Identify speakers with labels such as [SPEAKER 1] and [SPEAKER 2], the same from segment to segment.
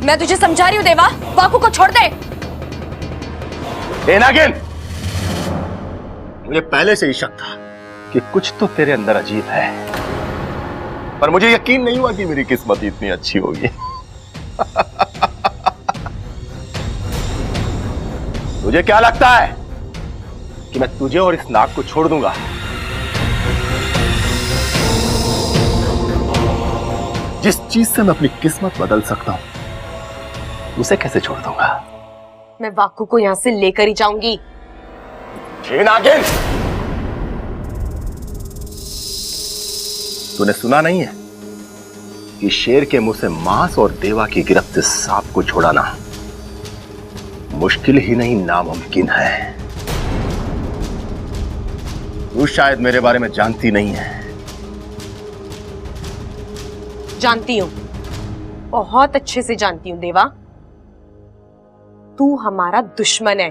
[SPEAKER 1] मैं तुझे समझा रही हूं देवा, वाकू को छोड़ दे।
[SPEAKER 2] नागिन, मुझे पहले से ही शक था कि कुछ तो तेरे अंदर अजीब है, पर मुझे यकीन नहीं हुआ कि मेरी किस्मत इतनी अच्छी होगी। तुझे क्या लगता है कि मैं तुझे और इस नाग को छोड़ दूंगा? जिस चीज से मैं अपनी किस्मत बदल सकता हूं, उसे कैसे छोड़ दूंगा?
[SPEAKER 1] मैं वाकू को यहां से लेकर ही जाऊंगी।
[SPEAKER 2] नागिन, तूने सुना नहीं है कि शेर के मुंह से मांस और देवा की गिरफ्त से सांप को छुड़ाना मुश्किल ही नहीं नामुमकिन है। तू शायद मेरे बारे में जानती नहीं है।
[SPEAKER 1] जानती हूं, बहुत अच्छे से जानती हूं देवा। तू हमारा दुश्मन है,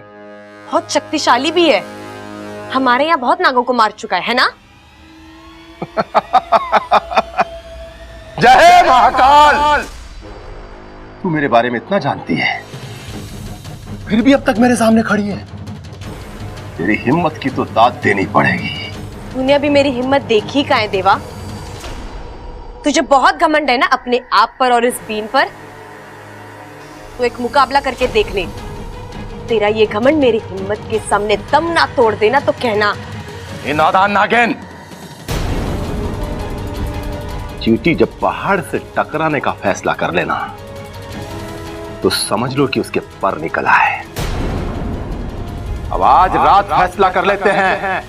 [SPEAKER 1] बहुत शक्तिशाली भी है। हमारे यहां बहुत नागों को मार चुका है ना?
[SPEAKER 2] जय महाकाल! तू मेरे बारे में इतना जानती है, फिर भी अब तक मेरे सामने खड़ी है। तेरी हिम्मत की तो दाद देनी पड़ेगी।
[SPEAKER 1] तूने अभी मेरी हिम्मत देखी कहाँ है देवा? तुझे बहुत घमंड है ना अपने आप पर और इस बीन पर। तो एक मुकाबला करके देख ले। तेरा ये घमंड मेरी हिम्मत के सामने दम ना तोड़ देना तो कहना।
[SPEAKER 2] ए नादान नागिन, चींटी जब पहाड़ से टकराने का फैसला कर लेना तो समझ लो कि उसके पर निकला है। अब आज रात फैसला कर लेते हैं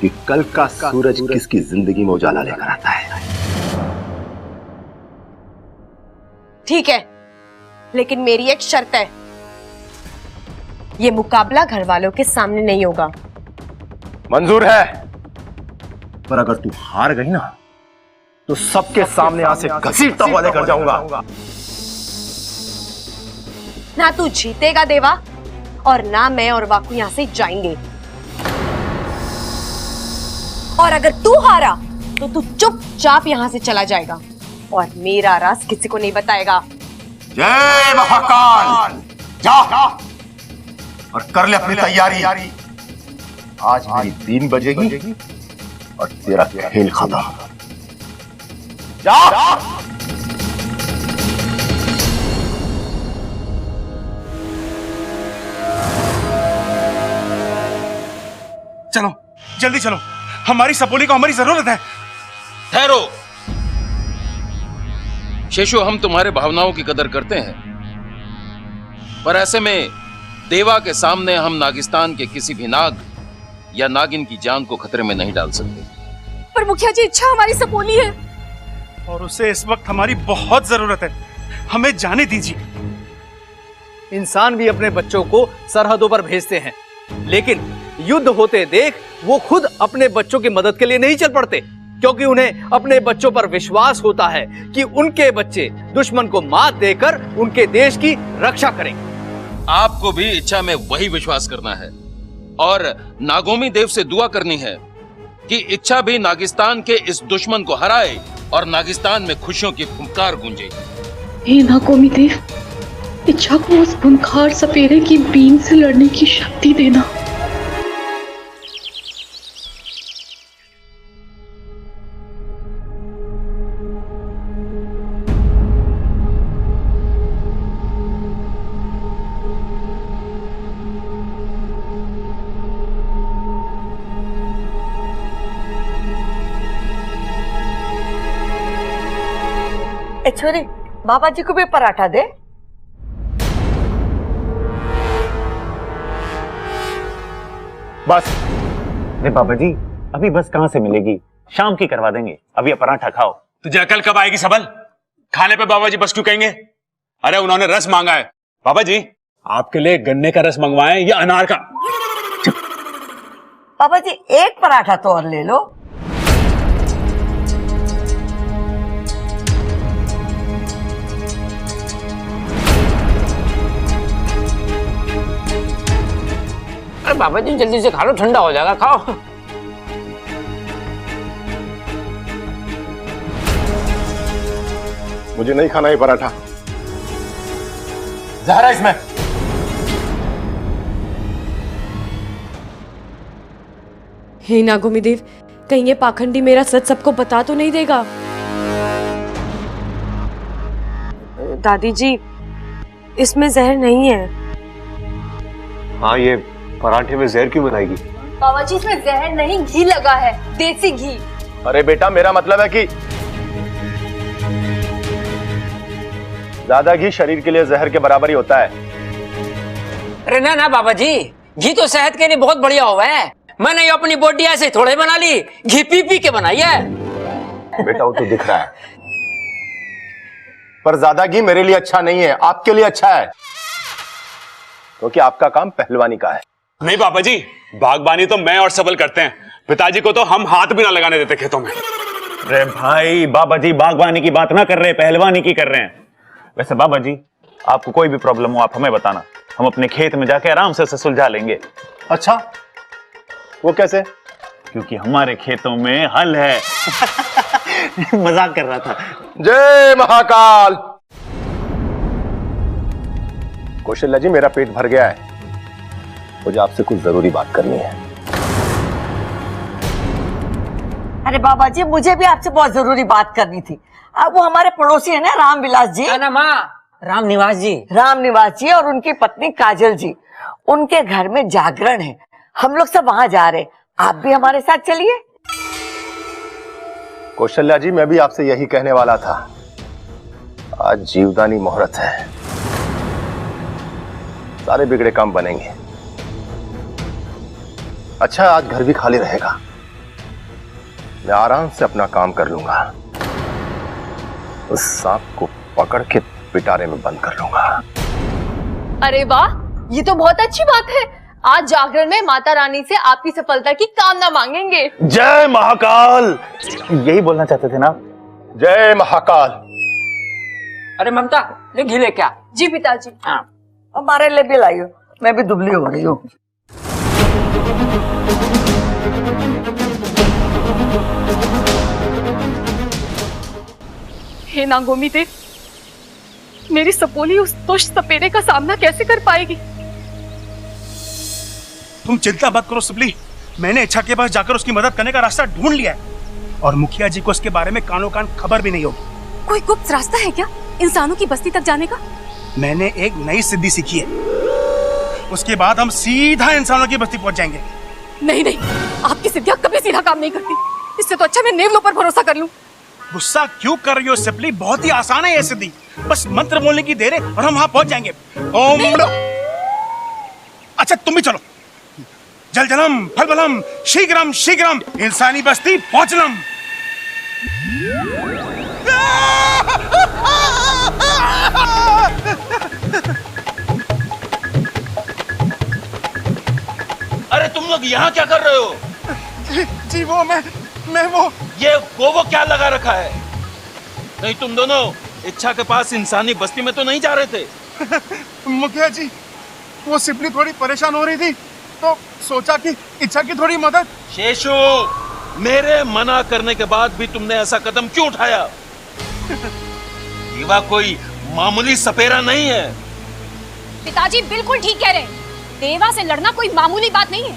[SPEAKER 2] कि कल का सूरज किसकी जिंदगी में उजाला लेकर आता है।
[SPEAKER 1] ठीक है, लेकिन मेरी एक शर्त है। ये मुकाबला घर वालों के सामने नहीं होगा।
[SPEAKER 2] मंजूर है, पर अगर तू हार गई ना तो सबके सामने यहां से घसीटता हुआ लेकर जाऊंगा।
[SPEAKER 1] ना तू जीतेगा देवा, और ना मैं और वाकू यहां से जाएंगे। और अगर तू हारा तो तू चुपचाप यहां से चला जाएगा और मेरा राज किसी को नहीं बताएगा।
[SPEAKER 2] जय महाकाल! जा और कर ले अपनी तैयारी। आज मेरी 3 बजेगी और तेरा खेल खत्म। जा!
[SPEAKER 3] चलो, जल्दी चलो, हमारी सपोली को हमारी जरूरत है।
[SPEAKER 4] ठहरो शेषु, हम तुम्हारे भावनाओं की कदर करते हैं, पर ऐसे में देवा के सामने हम नागिस्तान के किसी भी नाग या नागिन की जान को खतरे में नहीं डाल सकते।
[SPEAKER 1] पर मुखिया जी, इच्छा हमारी सपोली है
[SPEAKER 3] और उसे इस वक्त हमारी बहुत जरूरत है। हमें जाने दीजिए।
[SPEAKER 5] इंसान भी अपने बच्चों को सरहदों पर भेजते हैं, लेकिन युद्ध होते देख वो खुद अपने बच्चों की मदद के लिए नहीं चल पड़ते, क्योंकि उन्हें अपने बच्चों पर विश्वास होता है कि उनके बच्चे दुश्मन को मात देकर उनके देश की रक्षा करेंगे।
[SPEAKER 4] आपको भी इच्छा में वही विश्वास करना है और नागोमी देव से दुआ करनी है कि इच्छा भी नागिस्तान के इस दुश्मन को हराए और नागिस्तान में खुशियों की फुंकार गूंजे।
[SPEAKER 6] हे नागोमी देव, इच्छा को उस खूंखार सपेरे की बीन से लड़ने की शक्ति देना।
[SPEAKER 7] छोरी, बाबा जी को भी पराठा दे।
[SPEAKER 8] बस। अरे बाबा जी, अभी बस कहां से मिलेगी? शाम की करवा देंगे, अभी ये पराठा खाओ।
[SPEAKER 3] तुझे अकल कब आएगी सबल? खाने पे बाबा जी बस क्यों कहेंगे? अरे उन्होंने रस मांगा है। बाबा जी, आपके लिए गन्ने का रस मंगवाएं या अनार का?
[SPEAKER 7] बाबा जी, एक पराठा तो और ले लो।
[SPEAKER 9] अरे बाबा जी, जल्दी से खा लो, ठंडा हो जाएगा, खाओ।
[SPEAKER 2] मुझे नहीं खाना ये पराठा। जहर है इसमें।
[SPEAKER 1] हे नागोमी देव, कहीं ये पाखंडी मेरा सच सबको बता तो नहीं देगा? दादी जी, इसमें जहर नहीं है।
[SPEAKER 2] हाँ, ये पराठे में जहर क्यों बनाएगी?
[SPEAKER 10] बाबा जी, इसमें जहर नहीं, घी लगा है, देसी घी।
[SPEAKER 2] अरे बेटा, मेरा मतलब है कि ज्यादा घी शरीर के लिए जहर के बराबर ही होता है।
[SPEAKER 9] अरे ना ना बाबा जी, घी तो सेहत के लिए बहुत बढ़िया हुआ है। मैंने ये अपनी बॉडी ऐसे थोड़े बना ली, घी पी पी के बनाई है।
[SPEAKER 2] बेटा, वो तो दिख रहा है, पर ज्यादा घी मेरे लिए अच्छा नहीं है, आपके लिए अच्छा है, क्योंकि आपका काम पहलवानी का है।
[SPEAKER 3] नहीं पापा जी, बागबानी तो मैं और सबल करते हैं, पिताजी को तो हम हाथ भी ना लगाने देते खेतों में।
[SPEAKER 8] अरे भाई, बाबा जी बागवानी की बात ना कर रहे, पहलवानी की कर रहे हैं। वैसे बाबा जी, आपको कोई भी प्रॉब्लम हो आप हमें बताना, हम अपने खेत में जाके आराम से उसे सुलझा लेंगे।
[SPEAKER 2] अच्छा, वो कैसे?
[SPEAKER 8] क्योंकि हमारे खेतों में हल है। मजाक कर रहा था।
[SPEAKER 2] जय महाकाल। कौशल्या जी, मेरा पेट भर गया है, मुझे आपसे कुछ जरूरी बात करनी है।
[SPEAKER 7] अरे बाबा जी, मुझे भी आपसे बहुत जरूरी बात करनी थी। अब वो हमारे पड़ोसी है ना, रामविलास जी,
[SPEAKER 9] ना माँ, रामनिवास जी।
[SPEAKER 7] रामनिवास जी और उनकी पत्नी काजल जी, उनके घर में जागरण है, हम लोग सब वहां जा रहे हैं, आप भी हमारे साथ चलिए।
[SPEAKER 2] कौशल्या जी, मैं भी आपसे यही कहने वाला था, आज जीवदानी मुहूर्त है, सारे बिगड़े काम बनेंगे। अच्छा, आज घर भी खाली रहेगा, मैं आराम से अपना काम कर लूंगा, उस सांप को पकड़ के पिटारे में बंद कर लूंगा।
[SPEAKER 10] अरे वाह, ये तो बहुत अच्छी बात है। आज जागरण में माता रानी से आपकी सफलता की कामना मांगेंगे।
[SPEAKER 8] जय महाकाल, यही बोलना चाहते थे ना?
[SPEAKER 2] जय महाकाल।
[SPEAKER 9] अरे ममता, ले घी ले क्या?
[SPEAKER 10] जी पिताजी।
[SPEAKER 9] हाँ।
[SPEAKER 7] हमारे लिए भी लाइयो, मैं भी दुबली हो रही हूँ।
[SPEAKER 6] हे नागोमी देव, मेरी सपोली उस दुष्ट सपेरे का सामना कैसे कर पाएगी?
[SPEAKER 11] तुम चिंता मत करो सिबली, मैंने इच्छा के पास जाकर उसकी मदद करने का रास्ता ढूंढ लिया है, और मुखिया जी को उसके बारे में कानो कान खबर भी नहीं होगी।
[SPEAKER 6] कोई गुप्त रास्ता है क्या इंसानों की बस्ती तक जाने का?
[SPEAKER 11] मैंने एक नई सिद्धि सीखी है, उसके बाद हम सीधा इंसानों की बस्ती पहुंच जाएंगे।
[SPEAKER 6] नहीं नहीं, आपकी सिद्धियां कभी सीधा काम नहीं करती, इससे तो अच्छा मैं नेवलों पर भरोसा कर लूं।
[SPEAKER 11] गुस्सा क्यों कर रही हो सिबली, बहुत ही आसान है ये सिद्धि, बस मंत्र बोलने की देर है और हम वहां पहुंच जाएंगे। ओम। अच्छा, तुम भी चलो। जल जलम फल बलम शीघ्रम शीघ्रम इंसानी बस्ती पहुंचलम।
[SPEAKER 4] अरे तुम लोग यहाँ क्या कर रहे हो?
[SPEAKER 11] जी वो मैं वो
[SPEAKER 4] ये वो क्या लगा रखा है? नहीं, तुम दोनों इच्छा के पास इंसानी बस्ती में तो नहीं जा रहे थे?
[SPEAKER 11] मुखिया जी, वो सिबली थोड़ी परेशान हो रही थी, तो सोचा कि इच्छा की थोड़ी मदद।
[SPEAKER 4] शेषु, मेरे मना करने के बाद भी तुमने ऐसा कदम क्यों उठाया? देवा कोई मामूली सपेरा नहीं है।
[SPEAKER 10] पिताजी बिल्कुल ठीक कह रहे हैं, देवा से लड़ना कोई मामूली बात नहीं है।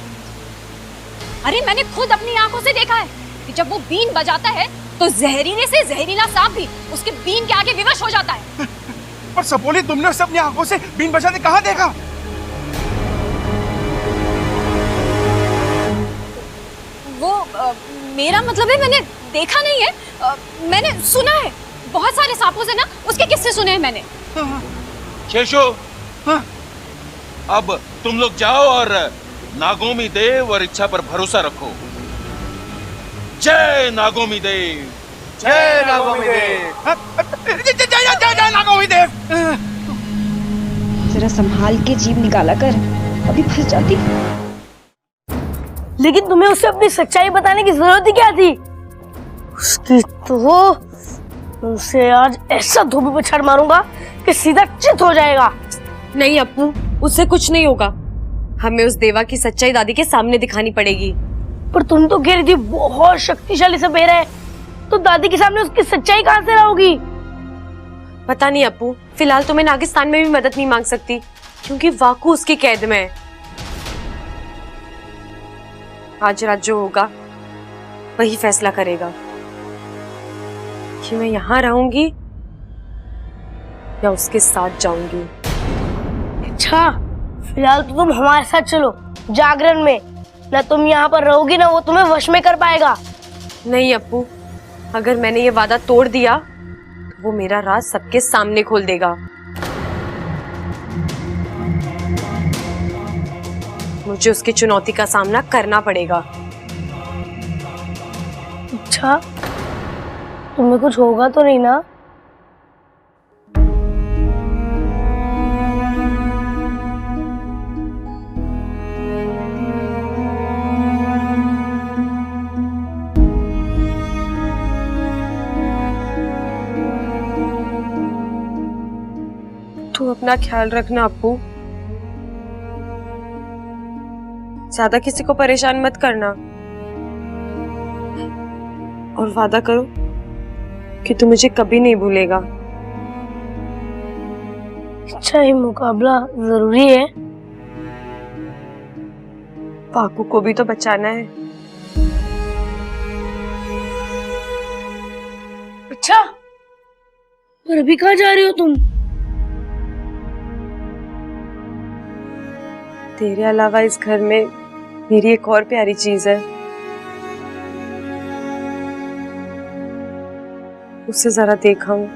[SPEAKER 10] अरे मैंने खुद अपनी आंखों से देखा है कि जब वो बीन बजाता है तो जहरीले से जहरीला सांप भी उसके बीन के आगे विवश हो जाता है।
[SPEAKER 11] पर सपोली, तुमने उसे अपनी आंखों से बीन बजाते कहाँ देखा?
[SPEAKER 10] वो मेरा मतलब है, मैंने देखा नहीं है, मैंने सुना है। बहुत सारे सांपों से ना उसके किस्से सुने हैं मैंने।
[SPEAKER 4] शेषु, अब तुम लोग जाओ और नागोमी देव और इच्छा पर भरोसा रखो। जय नागोमी देव।
[SPEAKER 11] जय नागोमी देव। जय नागोमी देव।
[SPEAKER 12] जरा संभाल के जीभ निकाला कर, अभी फंस जाती।
[SPEAKER 7] लेकिन तुम्हें उसे अपनी सच्चाई बताने की जरूरत ही क्या थी? उसकी तो उसे आज ऐसा धोबी पछाड़ मारूंगा कि सीधा चित हो जाएगा।
[SPEAKER 1] नहीं अप्पू, उससे कुछ नहीं होगा, हमें उस देवा की सच्चाई दादी के सामने दिखानी पड़ेगी।
[SPEAKER 7] पर तुम तो कह रही थी बहुत शक्तिशाली सपेरा है, तो दादी के सामने उसकी सच्चाई कहां से लाओगी?
[SPEAKER 1] पता नहीं अप्पू, फिलहाल तो मैं नागिस्तान में भी मदद नहीं मांग सकती क्योंकि वाकू उसकी कैद में है। आज रात जो होगा वही फैसला करेगा कि मैं यहाँ रहूंगी या उसके साथ जाऊंगी।
[SPEAKER 7] अच्छा, फिलहाल तो तुम हमारे साथ चलो जागरण में। ना तुम यहाँ पर रहोगी ना वो तुम्हें वश में कर पाएगा।
[SPEAKER 1] नहीं अप्पू, अगर मैंने ये वादा तोड़ दिया तो वो मेरा राज सबके सामने खोल देगा। मुझे उसकी चुनौती का सामना करना पड़ेगा।
[SPEAKER 7] अच्छा, तुम्हें कुछ होगा तो नहीं ना?
[SPEAKER 1] तू अपना ख्याल रखना अप्पू, ज्यादा किसी को परेशान मत करना और वादा करो कि तू मुझे कभी नहीं भूलेगा।
[SPEAKER 7] अच्छा, ये मुकाबला जरूरी है?
[SPEAKER 1] पाकू को भी तो बचाना है।
[SPEAKER 7] अच्छा, पर अभी कहाँ जा रही हो तुम?
[SPEAKER 1] तेरे अलावा इस घर में मेरी एक और प्यारी चीज है, उसे जरा देखाऊं।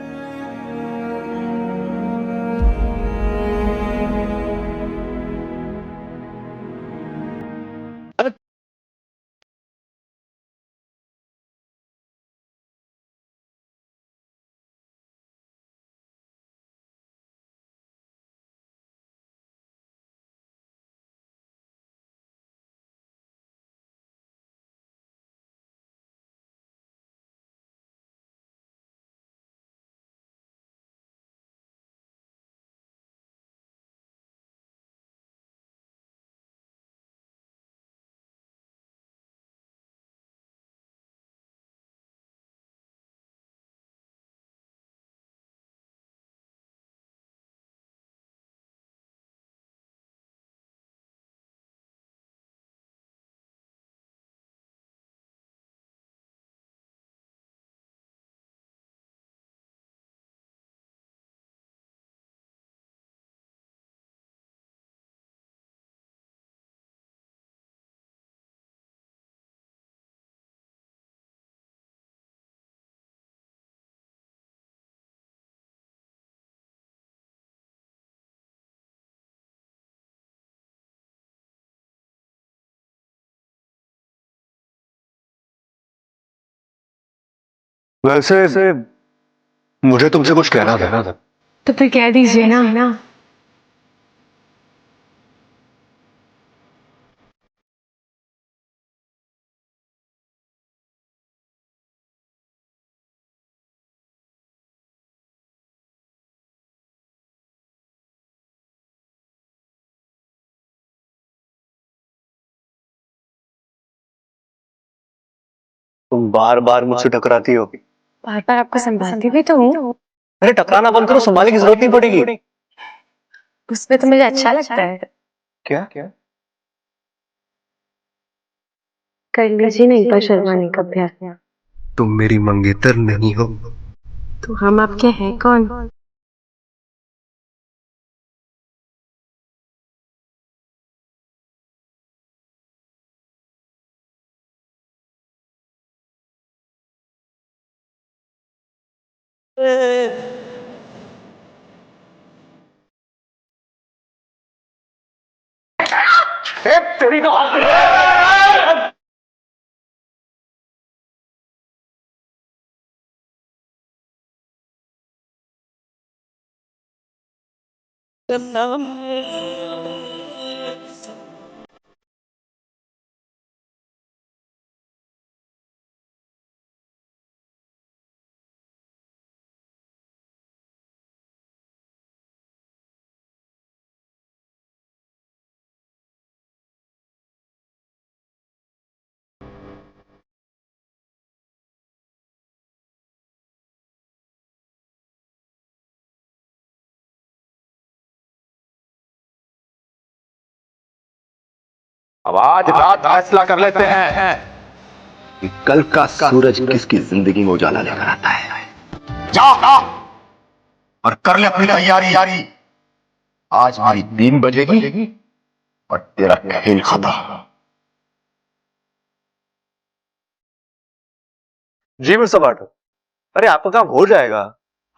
[SPEAKER 2] वैसे मुझे तुमसे कुछ कहना था।
[SPEAKER 6] तो फिर कह दीजिए ना।
[SPEAKER 2] तुम बार बार मुझसे टकराती हो।
[SPEAKER 1] बार बार आपको संभालती भी तो हूँ।
[SPEAKER 2] अरे टकराना बंद करो, संभालने की जरूरत नहीं पड़ेगी।
[SPEAKER 1] उसमें तो मुझे अच्छा लगता है।
[SPEAKER 2] क्या?
[SPEAKER 1] कर लीजिए ना एक बार शर्माने का अभ्यास।
[SPEAKER 2] तुम मेरी मंगेतर नहीं हो।
[SPEAKER 1] तो हम आपके हैं कौन?
[SPEAKER 2] तेरी तो अब आज रात फैसला कर लेते हैं कि कल का सूरज किसकी जिंदगी में उजाला लेकर आता है। जा और कर ले अपनी तैयारी। आज हमारी 3 बजेगी और तेरा खेल खत्म।
[SPEAKER 13] जी मिस्टर बाटर, अरे आपका काम हो जाएगा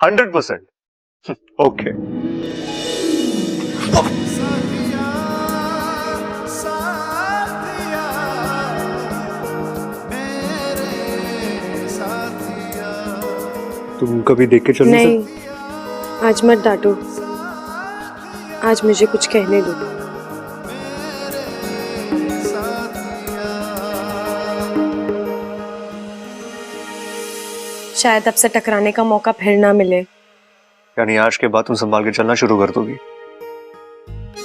[SPEAKER 13] 100%। ओके। तुम कभी देख के चल
[SPEAKER 1] नहीं, आज मत डांटो, आज मुझे कुछ कहने दो। शायद अब से टकराने का मौका फिर ना मिले।
[SPEAKER 13] यानी आज के बाद तुम संभाल के चलना शुरू कर दोगी?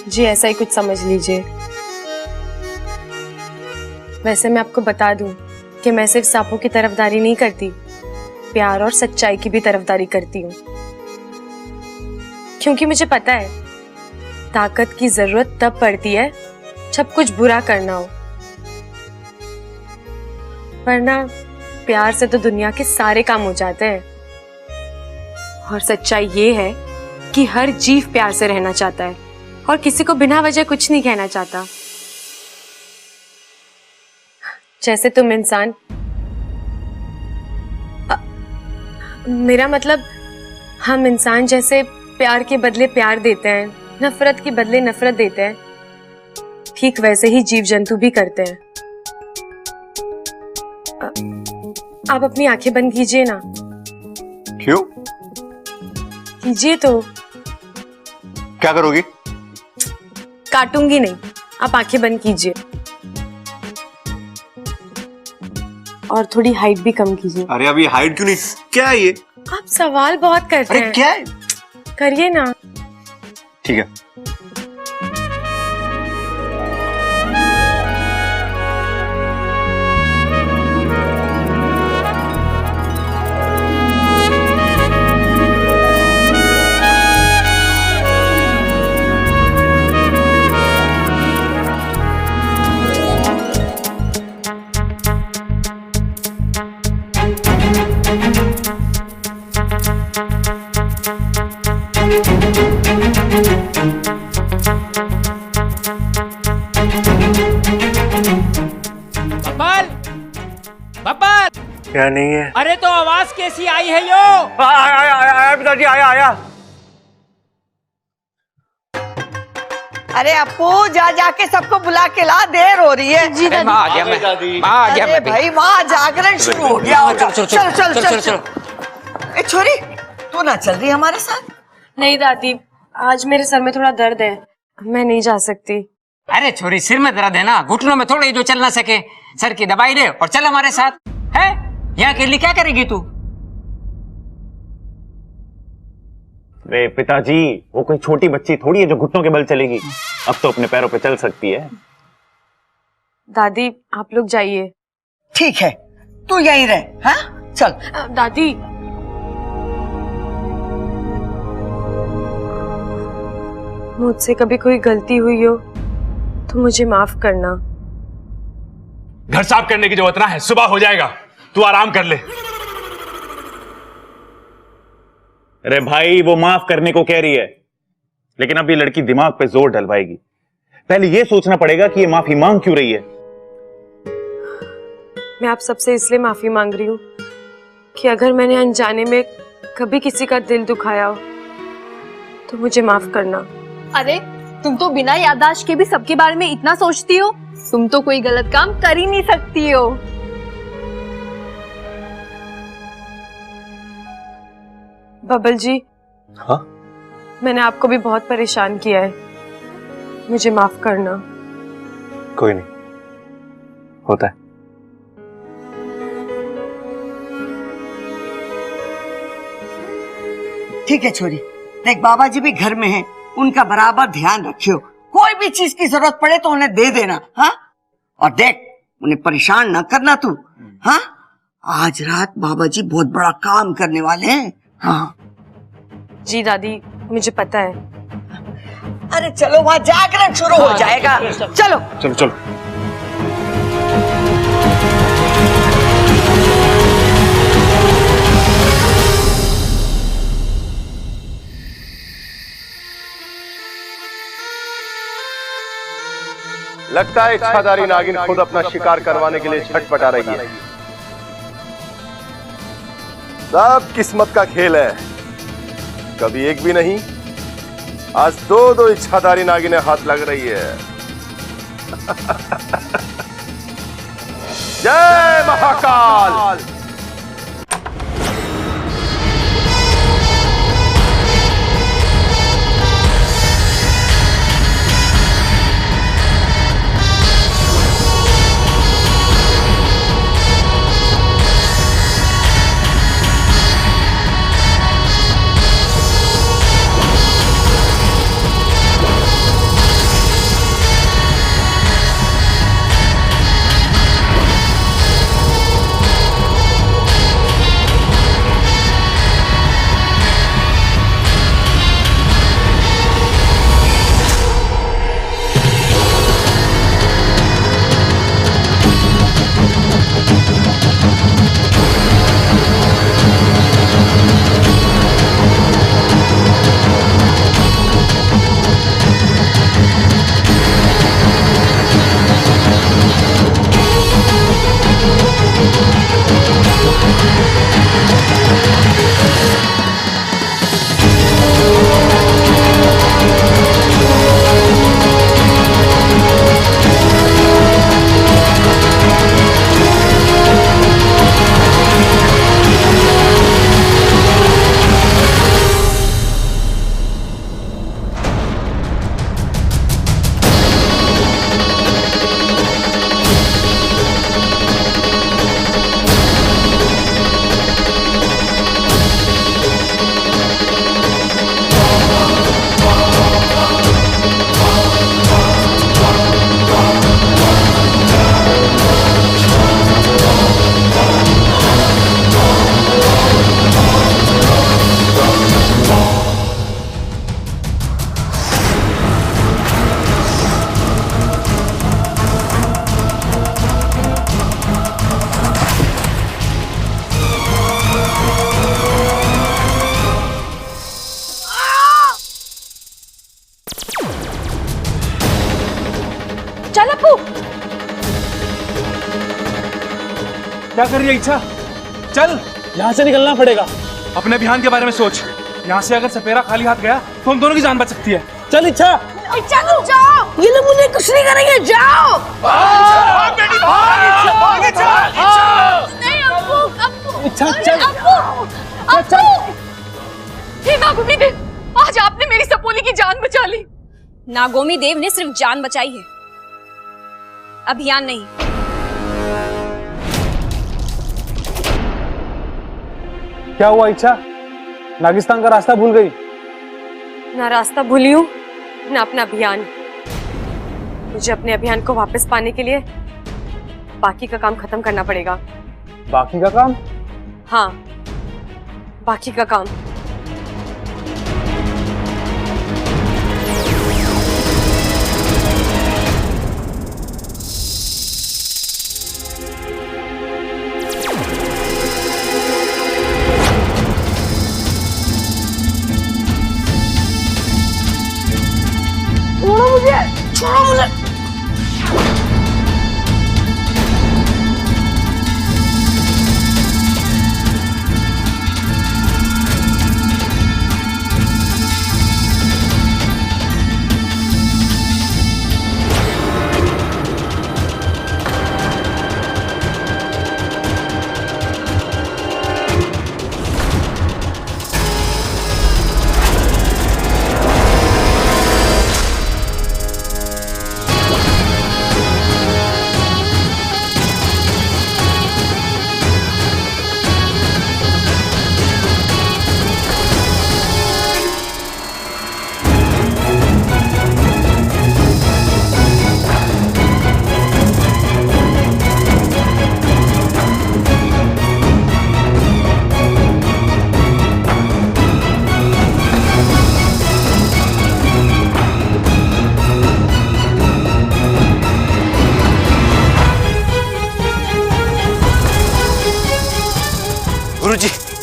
[SPEAKER 1] जी ऐसा ही कुछ समझ लीजिए। वैसे मैं आपको बता दूं कि मैं सिर्फ सांपों की तरफदारी नहीं करती, प्यार और सच्चाई की भी तरफदारी करती हूँ। क्योंकि मुझे पता है ताकत की जरूरत तब पड़ती है जब कुछ बुरा करना हो, वरना प्यार से तो दुनिया के सारे काम हो जाते हैं। और सच्चाई ये है कि हर जीव प्यार से रहना चाहता है और किसी को बिना वजह कुछ नहीं कहना चाहता। जैसे तुम इंसान, मेरा मतलब हम इंसान जैसे प्यार के बदले प्यार देते हैं, नफरत के बदले नफरत देते हैं, ठीक वैसे ही जीव जंतु भी करते हैं। आप अपनी आंखें बंद कीजिए ना।
[SPEAKER 13] क्यों?
[SPEAKER 1] कीजिए तो।
[SPEAKER 13] क्या करोगी?
[SPEAKER 1] काटूंगी नहीं, आप आंखें बंद कीजिए और थोड़ी हाइट भी कम कीजिए।
[SPEAKER 13] अरे अभी हाइट क्यों नहीं? क्या है ये?
[SPEAKER 1] आप सवाल बहुत करते हैं।
[SPEAKER 13] क्या है?
[SPEAKER 1] करिए ना।
[SPEAKER 13] ठीक है। क्या नहीं है?
[SPEAKER 9] अरे तो आवाज कैसी आई है यो?
[SPEAKER 13] आया पिताजी, आया।
[SPEAKER 14] अरे अपू जा जाके सबको बुला के ला, देर हो रही है।
[SPEAKER 9] जी दादी। माँ आ गया मैं।
[SPEAKER 14] अरे भाई वहाँ जागरण शुरू हो गया होगा। चल। ए छोरी, तू ना चल रही हमारे साथ?
[SPEAKER 1] नहीं दादी, आज मेरे सर में थोड़ा दर्द है, मैं नहीं जा सकती।
[SPEAKER 9] अरे छोरी, सिर में दर्द है ना, घुटनों में थोड़ा ही जो चल ना सके, सर की दवाई ले और चल हमारे साथ। है यहाँ के लिए क्या करेगी तू?
[SPEAKER 8] रे पिताजी, वो कोई छोटी बच्ची थोड़ी है जो घुटनों के बल चलेगी। अब तो अपने पैरों पे चल सकती है।
[SPEAKER 1] दादी आप लोग जाइए।
[SPEAKER 14] ठीक है, तू यहीं रह। हाँ चल।
[SPEAKER 1] दादी मुझसे कभी कोई गलती हुई हो तो मुझे माफ करना।
[SPEAKER 3] घर साफ करने की जरूरत ना है, सुबह हो जाएगा, तू आराम कर ले।
[SPEAKER 8] अरे भाई, वो माफ करने को कह रही है, लेकिन अब ये लड़की दिमाग पे जोर डलवाएगी। पहले ये सोचना पड़ेगा कि ये माफी मांग क्यों रही है।
[SPEAKER 1] मैं आप सबसे इसलिए माफी मांग रही हूँ कि अगर मैंने अनजाने में कभी किसी का दिल दुखाया हो तो मुझे माफ करना।
[SPEAKER 10] अरे तुम तो बिना याददाश्त के भी सबके बारे में इतना सोचती हो, तुम तो कोई गलत काम कर ही नहीं सकती हो।
[SPEAKER 1] बबल जी।
[SPEAKER 13] हाँ?
[SPEAKER 1] मैंने आपको भी बहुत परेशान किया है, मुझे माफ करना।
[SPEAKER 13] कोई नहीं, होता है।
[SPEAKER 14] ठीक है छोरी, देख बाबा जी भी घर में हैं, उनका बराबर ध्यान रखियो। कोई भी चीज की जरूरत पड़े तो उन्हें दे देना। हाँ, और देख उन्हें परेशान न करना तू। हाँ, आज रात बाबा जी बहुत बड़ा काम करने वाले हैं। हाँ
[SPEAKER 1] जी दादी, मुझे पता है।
[SPEAKER 14] अरे चलो वहाँ जागरण शुरू हो जाएगा। चलो
[SPEAKER 13] चलो चलो। लगता है इच्छाधारी नागिन खुद अपना शिकार करवाने के लिए छटपटा रही है। सब किस्मत का खेल है, कभी एक भी नहीं, आज दो इच्छाधारी नागिनें हाथ लग रही है। जय महाकाल।
[SPEAKER 11] क्या कर रही है इच्छा? चल, यहाँ से निकलना पड़ेगा। अपने अभियान के बारे में सोच। यहाँ से अगर सपेरा खाली हाथ गया तो हम दोनों की जान बच सकती है। चल इच्छा।
[SPEAKER 7] इच्छा तुम जाओ, ये लोग मुझे कुछ नहीं करेंगे, जाओ। नहीं अप्पू, अप्पू।
[SPEAKER 11] इच्छा चल।
[SPEAKER 10] अप्पू, हे नागोमी देव, आज आपने मेरी सपोली की जान बचा ली। नागोमी देव ने सिर्फ जान बचाई है, अभियान नहीं।
[SPEAKER 11] क्या हुआ इच्छा? नागिस्तान का रास्ता भूल गई?
[SPEAKER 1] ना रास्ता भूली हूँ, ना अपना अभियान। मुझे अपने अभियान को वापस पाने के लिए बाकी का काम खत्म करना पड़ेगा।
[SPEAKER 11] बाकी का काम?
[SPEAKER 1] हाँ, बाकी का काम।
[SPEAKER 7] छोड़ो मुझे।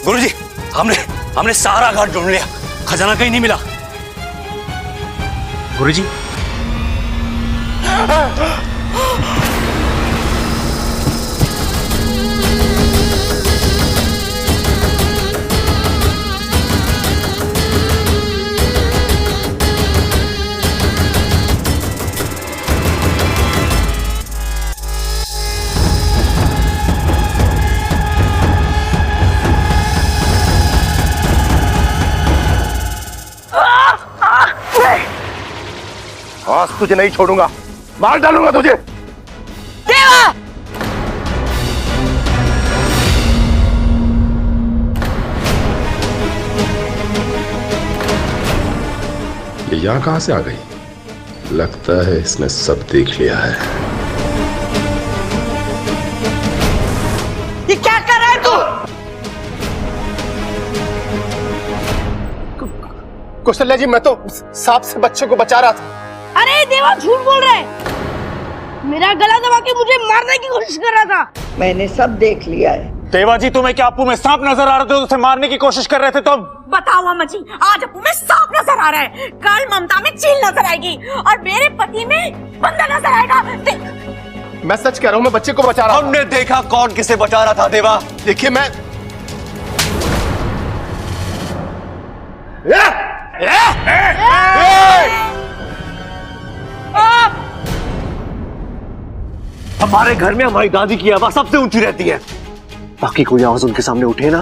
[SPEAKER 2] गुरुजी, हमने सारा घाट ढूंढ लिया, खजाना कहीं नहीं मिला। गुरुजी,
[SPEAKER 13] आज तुझे नहीं छोड़ूंगा, मार डालूंगा तुझे।
[SPEAKER 7] देवा!
[SPEAKER 13] ये यहाँ कहां से आ गई? लगता है इसने सब देख लिया है।
[SPEAKER 14] ये क्या कर रहा है तू?
[SPEAKER 13] कौशल्या जी, मैं तो सांप से बच्चे को बचा रहा था।
[SPEAKER 7] अरे देवा झूठ बोल रहा है, मेरा गला दबा के मुझे मारने की कोशिश कर रहा था।
[SPEAKER 14] मैंने सब देख लिया है।
[SPEAKER 8] देवा जी, तुम्हें क्या अप्पू में सांप नजर आ रहे थे, उसे मारने की कोशिश कर रहे थे तुम?
[SPEAKER 10] बताओ अम्मा जी, आज अप्पू में सांप नजर आ रहा है, कल ममता में चील नजर आएगी और मेरे पति में बंदा नजर आएगा।
[SPEAKER 13] मैं सच कह रहा हूं, मैं बच्चे को बचा रहा हूं।
[SPEAKER 2] हमने देखा कौन किसे बचा रहा था देवा।
[SPEAKER 13] देखिए मैं
[SPEAKER 2] हमारे घर में हमारी दादी की आवाज सबसे ऊंची रहती है। बाकी कोई आवाज उनके सामने उठे ना,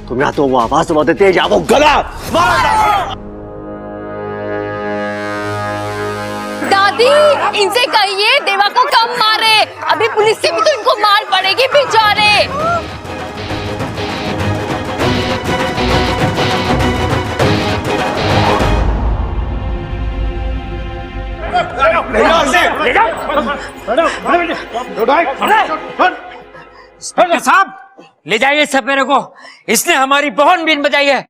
[SPEAKER 2] तो या तो वो आवाज दबा देते हैं या वो गला मार।
[SPEAKER 10] दादी, इनसे कहिए देवा को कम मारे, अभी पुलिस से भी तो इनको मार पड़ेगी बेचारे।
[SPEAKER 9] साहब, ले जाइए सपेरे को, इसने हमारी बहुत बीन बजाई है,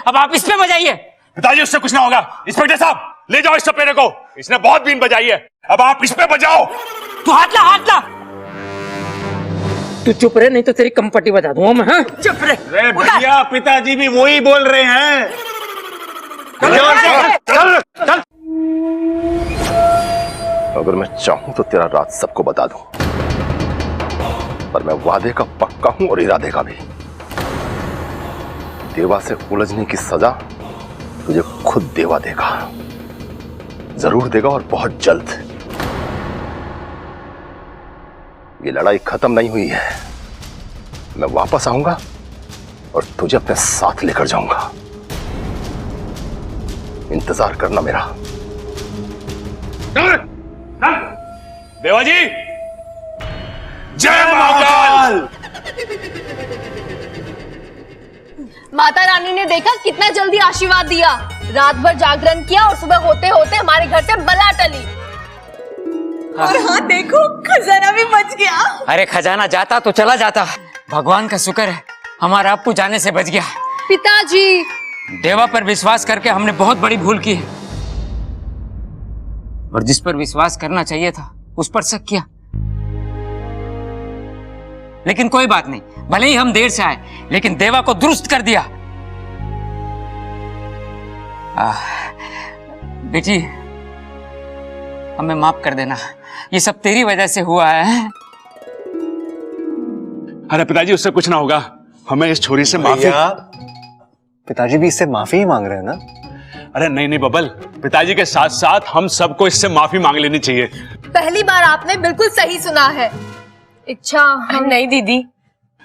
[SPEAKER 9] अब आप इस पे बजाइए।
[SPEAKER 3] पिताजी, उससे कुछ ना होगा। इंस्पेक्टर साहब, ले जाओ इस सपेरे को, इसने बहुत बीन बजाई है, अब आप इस पे बजाओ।
[SPEAKER 9] तू हाथ ला, हाथ ला। तू चुप रहे, नहीं तो तेरी कंपटी बजा दूंगा मैं। हाँ?
[SPEAKER 14] चुप रहे।
[SPEAKER 8] अरे भैया, पिताजी भी वही बोल रहे हैं।
[SPEAKER 13] चल। अगर मैं चाहूं तो तेरा राज सबको बता दूं, पर मैं वादे का पक्का हूं और इरादे का भी। देवा से उलझने की सजा तुझे खुद देवा देगा, जरूर देगा और बहुत जल्द। ये लड़ाई खत्म नहीं हुई है, मैं वापस आऊंगा और तुझे अपने साथ लेकर जाऊंगा। इंतजार करना मेरा।
[SPEAKER 3] देवा जी, जय महाकाल।
[SPEAKER 10] माता रानी ने देखा कितना जल्दी आशीर्वाद दिया, रात भर जागरण किया और सुबह होते होते हमारे घर से बला टली। और हाँ देखो, खजाना भी बच गया।
[SPEAKER 9] अरे खजाना जाता तो चला जाता, भगवान का शुक्र है हमारा अप्पू जाने से बच गया।
[SPEAKER 10] पिताजी,
[SPEAKER 9] देवा पर विश्वास करके हमने बहुत बड़ी भूल की है, और जिस पर विश्वास करना चाहिए था उस पर शक किया। लेकिन कोई बात नहीं, भले ही हम देर से आए, लेकिन देवा को दुरुस्त कर दिया। बेटी, हमें माफ कर देना, ये सब तेरी वजह से हुआ है।
[SPEAKER 3] अरे पिताजी, उससे कुछ ना होगा, हमें इस छोरी से माफी।
[SPEAKER 2] पिताजी भी इससे माफी ही मांग रहे हैं ना?
[SPEAKER 3] अरे नहीं नहीं बबल, पिताजी के साथ साथ हम सबको इससे माफी मांग लेनी चाहिए।
[SPEAKER 10] पहली बार आपने बिल्कुल सही सुना है। इच्छा हम
[SPEAKER 1] नहीं दीदी,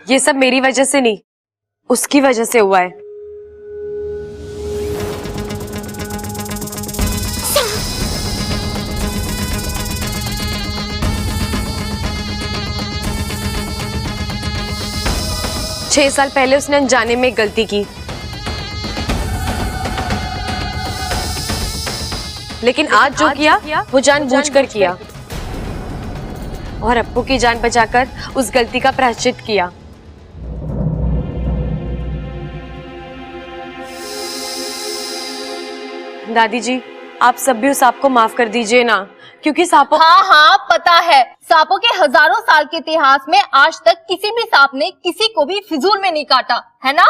[SPEAKER 1] ये सब मेरी वजह से नहीं, उसकी वजह से हुआ है। छह साल पहले उसने अनजाने में एक गलती की, लेकिन आज जो किया वो जानबूझकर किया और अप्पू की जान बचाकर उस गलती का प्रायश्चित किया। दादी जी, आप सब भी उस सांप को माफ कर दीजिए ना, क्योंकि सांपों।
[SPEAKER 10] हाँ हाँ पता है, सांपों के हजारों साल के इतिहास में आज तक किसी भी सांप ने किसी को भी फिजूल में नहीं काटा है ना।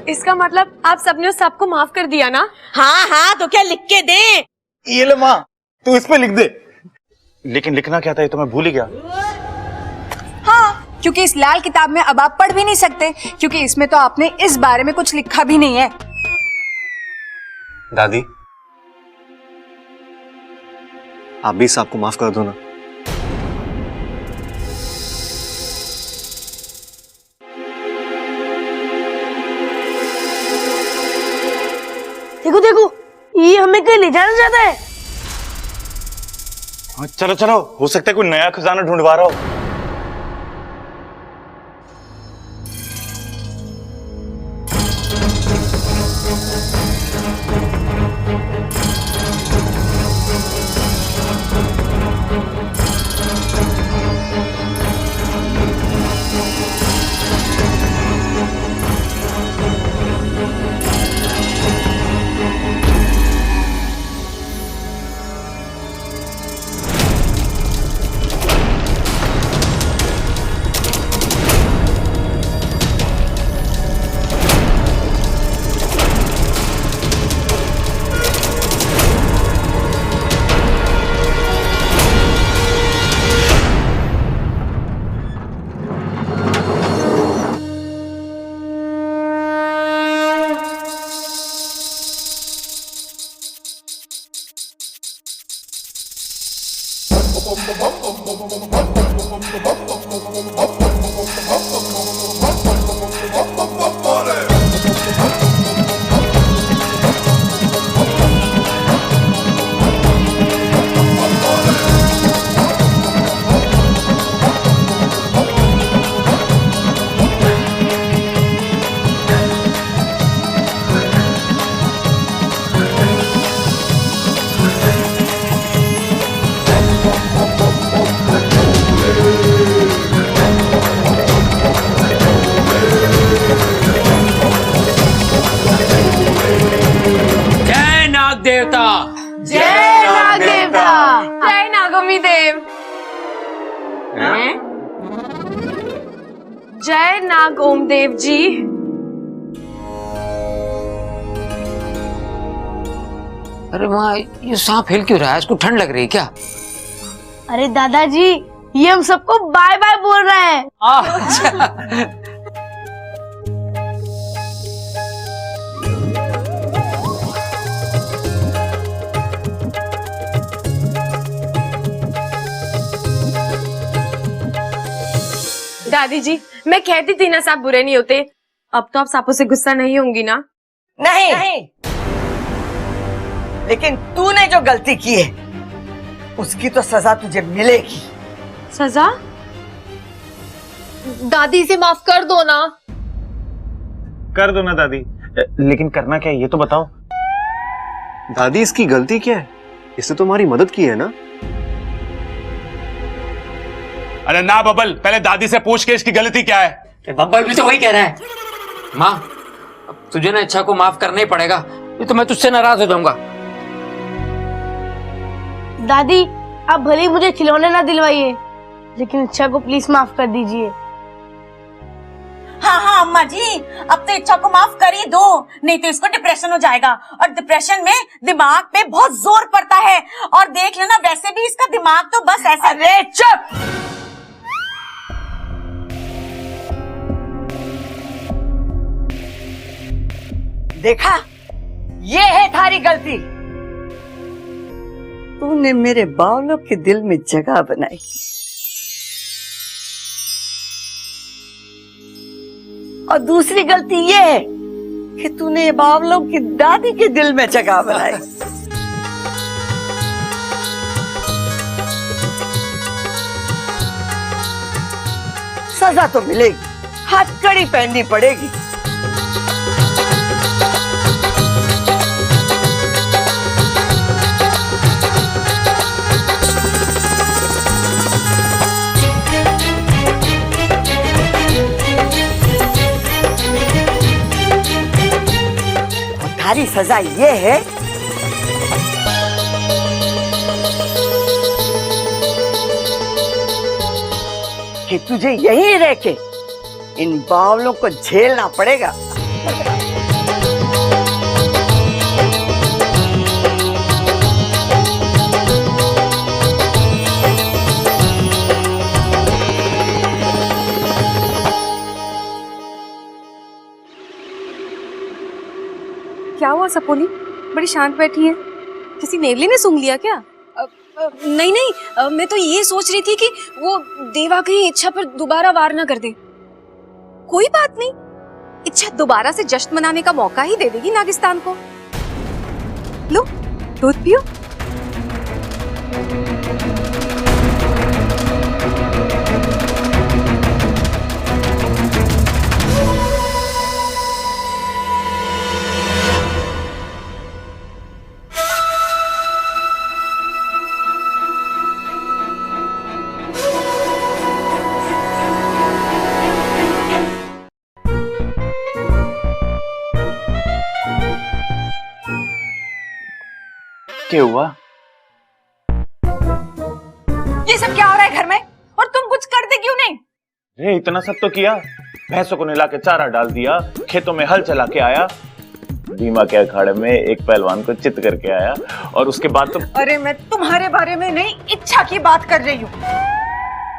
[SPEAKER 1] इसका मतलब आप सबने उस सांप को माफ कर दिया ना?
[SPEAKER 14] हाँ हाँ, तो क्या लिख के दे?
[SPEAKER 8] ये ले माँ, तू इस पे लिख दे। लेकिन लिखना क्या था ये तो मैं भूल ही गया।
[SPEAKER 12] हाँ, क्योंकि इस लाल किताब में अब आप पढ़ भी नहीं सकते, क्योंकि इसमें तो आपने इस बारे में कुछ लिखा भी नहीं है।
[SPEAKER 2] दादी, आप भी सांप को माफ कर दो ना।
[SPEAKER 7] देखो देखो, ये हमें कहीं ले जाना चाहता है।
[SPEAKER 8] चलो चलो, हो सकता है कोई नया खजाना ढूंढवा रहा हो।
[SPEAKER 9] देवता,
[SPEAKER 1] जय नाग देवता, जय नागोमी देव, जय नाग ओम देव जी।
[SPEAKER 9] अरे माँ, ये सांप हिल क्यों रहा है? इसको ठंड लग रही है क्या?
[SPEAKER 7] अरे दादाजी, ये हम सबको बाय बाय बोल रहा है।
[SPEAKER 9] अच्छा।
[SPEAKER 1] दादी जी, मैं कहती थी ना सांप बुरे नहीं होते। अब तो आप सांपों से गुस्सा नहीं होंगी ना?
[SPEAKER 14] नहीं, लेकिन तूने जो गलती की है उसकी तो सजा तुझे मिलेगी।
[SPEAKER 1] सजा? दादी, इसे माफ कर दो ना।
[SPEAKER 8] कर दो ना दादी, लेकिन करना क्या है ये तो बताओ।
[SPEAKER 2] दादी, इसकी गलती क्या है? इसने तुम्हारी मदद की है ना?
[SPEAKER 3] अरे ना बबल, पहले दादी से पूछ के इसकी गलती क्या है।
[SPEAKER 9] बब्बल भी तो वही कह रहा है। माँ, अब तुझे ना इच्छा को माफ करना ही पड़ेगा, नहीं तो मैं तुझसे नाराज हो जाऊंगा।
[SPEAKER 7] दादी, आप भले ही मुझे खिलौने ना दिलवाइए, लेकिन इच्छा को प्लीज माफ कर दीजिए।
[SPEAKER 15] हाँ हाँ अम्मा जी, अब तो इच्छा को माफ कर ही दो, नहीं तो इसको डिप्रेशन हो जाएगा, और डिप्रेशन में दिमाग पे बहुत जोर पड़ता है। और देख लेना, वैसे भी इसका दिमाग तो बस ऐसा।
[SPEAKER 14] अरे चुप! देखा, ये है थारी गलती। तूने मेरे बावलों के दिल में जगह बनाई, और दूसरी गलती ये है कि तूने बावलों की दादी के दिल में जगह बनाई। सजा तो मिलेगी, हथकड़ी पहननी पड़ेगी। तुम्हारी सजा ये है कि तुझे यहीं रह के इन बावलों को झेलना पड़ेगा।
[SPEAKER 1] क्या हुआ सपोली? बड़ी शांत बैठी है। किसी नेवली ने सूंघ लिया क्या?
[SPEAKER 10] नहीं नहीं, मैं तो ये सोच रही थी कि वो देवा कहीं इच्छा पर दोबारा वार ना कर दे।
[SPEAKER 1] कोई बात नहीं, इच्छा दोबारा से जश्न मनाने का मौका ही दे देगी नागिस्तान को। लो, दूध पियो।
[SPEAKER 8] क्या हुआ?
[SPEAKER 12] ये सब क्या हो रहा है घर में? और तुम कुछ करते क्यों नहीं?
[SPEAKER 8] अरे इतना सब तो किया, भैंसों को नहला के चारा डाल दिया, खेतों में हल चला के आया, बीमा के अखाड़े में एक पहलवान को चित करके आया, और उसके बाद तो
[SPEAKER 12] अरे मैं तुम्हारे बारे में नहीं, इच्छा की बात कर रही हूँ।